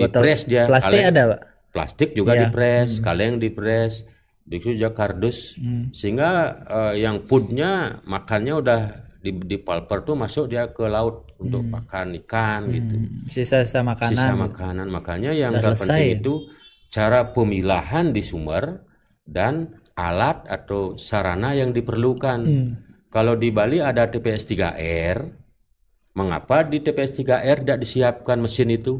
dipres dia. Plastik kaleng, ada, Pak? Plastik juga dipres, kaleng dipres, begitu juga kardus. Sehingga yang foodnya, makannya udah di pulper tuh masuk dia ke laut untuk makan ikan gitu. Sisa-sisa makanan. Makanya yang terpenting itu cara pemilahan di sumber dan alat atau sarana yang diperlukan. Kalau di Bali ada TPS 3R, mengapa di TPS 3R tidak disiapkan mesin itu?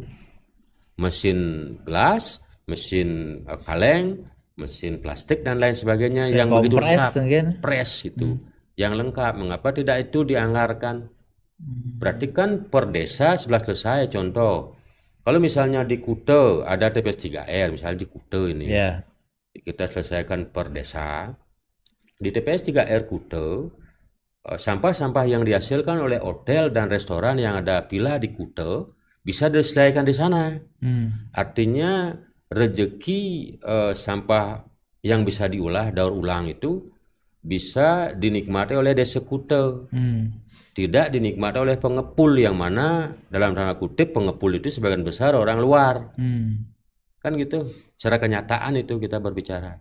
Mesin gelas, mesin kaleng, mesin plastik dan lain sebagainya yang begitu lengkap, press itu yang lengkap. Mengapa tidak itu dianggarkan? Berarti kan per desa sudah selesai. Contoh, kalau misalnya di Kute ada TPS 3R, misalnya di Kute ini, kita selesaikan per desa. Di TPS 3R Kute, sampah-sampah yang dihasilkan oleh hotel dan restoran yang ada villa di Kute bisa diselesaikan di sana. Artinya rezeki sampah yang bisa diolah, daur ulang itu bisa dinikmati oleh desa Kute. Tidak dinikmati oleh pengepul, yang mana dalam tanda kutip pengepul itu sebagian besar orang luar. Kan gitu. Secara kenyataan itu kita berbicara.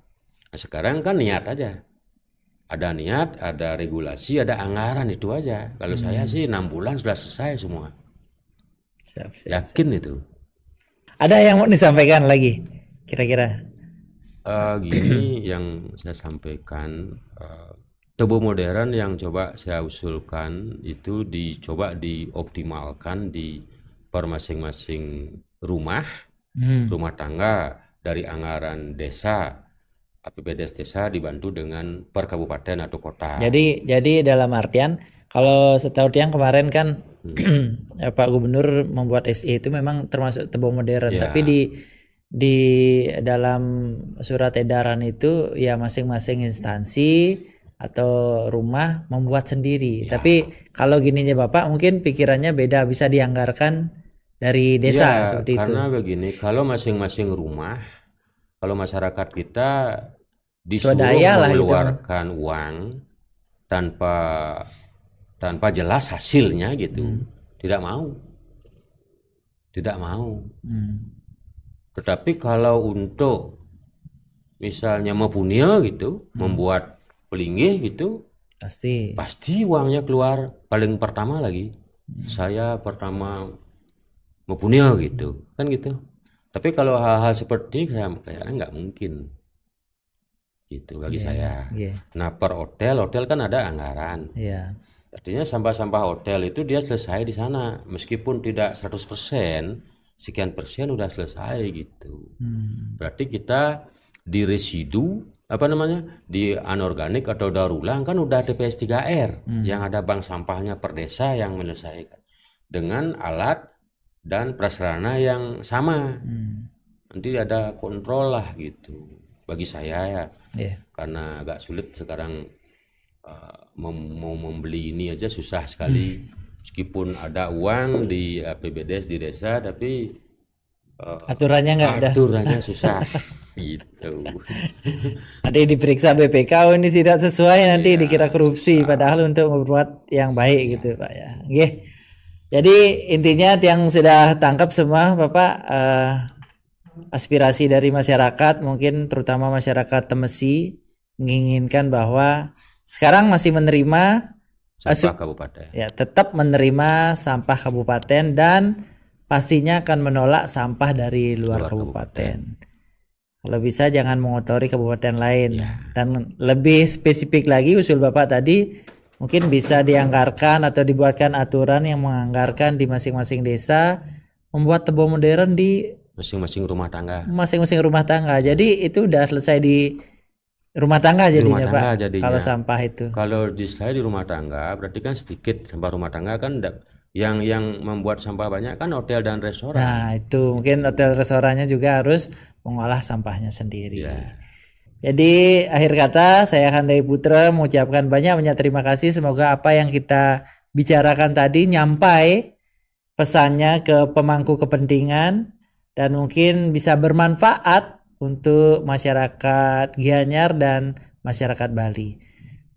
Nah, sekarang kan niat aja. Ada niat, ada regulasi, ada anggaran, itu aja. Kalau saya sih 6 bulan sudah selesai semua. Yakin itu. Ada yang mau disampaikan lagi kira-kira? Gini yang saya sampaikan, Tebo modern yang coba saya usulkan itu dicoba dioptimalkan di per masing-masing rumah tangga dari anggaran desa, APBDes desa dibantu dengan per kabupaten atau kota. Jadi dalam artian, kalau setahu Tiang kemarin kan Pak Gubernur membuat SE itu memang termasuk Tebo modern, tapi di dalam surat edaran itu ya masing-masing instansi atau rumah membuat sendiri. Tapi kalau gininya Bapak mungkin pikirannya beda, bisa dianggarkan dari desa seperti itu. Karena begini, kalau masing-masing rumah, kalau masyarakat kita disuruh mengeluarkan uang tanpa jelas hasilnya gitu, tidak mau. Tetapi kalau untuk misalnya mempunyai gitu, membuat pelinggih gitu, pasti uangnya keluar paling pertama lagi. Saya pertama mempunyai gitu, kan gitu. Tapi kalau hal-hal seperti ini kayaknya nggak mungkin gitu bagi saya. Nah, per hotel kan ada anggaran. Artinya sampah-sampah hotel itu dia selesai di sana, meskipun tidak 100%, sekian persen udah selesai gitu. Berarti kita di residu di anorganik atau daur ulang kan udah TPS 3R yang ada bank sampahnya per desa yang menyelesaikan dengan alat dan prasarana yang sama. Nanti ada kontrol lah gitu bagi saya ya. Karena agak sulit sekarang mau membeli ini aja susah sekali. Meskipun ada uang di APBDes di desa, tapi aturannya nggak ada. Aturannya susah gitu. Nanti diperiksa BPK, ini tidak sesuai, nanti dikira korupsi, padahal untuk membuat yang baik gitu Pak ya. Jadi intinya yang sudah tangkap semua Bapak, aspirasi dari masyarakat, mungkin terutama masyarakat Temesi, menginginkan bahwa sekarang masih menerima sampah kabupaten. ya, tetap menerima sampah kabupaten dan pastinya akan menolak sampah dari luar kabupaten. Kalau bisa jangan mengotori kabupaten lain. Dan lebih spesifik lagi usul Bapak tadi, mungkin bisa dianggarkan atau dibuatkan aturan yang menganggarkan di masing-masing desa membuat tebo modern di Masing-masing rumah tangga. Masing-masing rumah tangga. Jadi itu udah selesai di rumah tangga jadinya, rumah tangga Pak. jadinya. Kalau sampah itu. Kalau selesai di rumah tangga berarti kan sedikit sampah rumah tangga kan yang membuat sampah banyak kan hotel dan restoran. Nah, itu mungkin hotel restorannya juga harus mengolah sampahnya sendiri. Ya. Jadi akhir kata saya Handai Putra mengucapkan banyak terima kasih. Semoga apa yang kita bicarakan tadi nyampai pesannya ke pemangku kepentingan dan mungkin bisa bermanfaat untuk masyarakat Gianyar dan masyarakat Bali.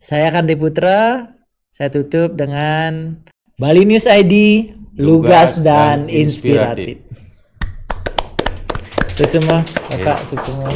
Saya Handai Putra, saya tutup dengan Bali News ID, lugas dan inspiratif. Sukses semua, Bapak, sukses semua.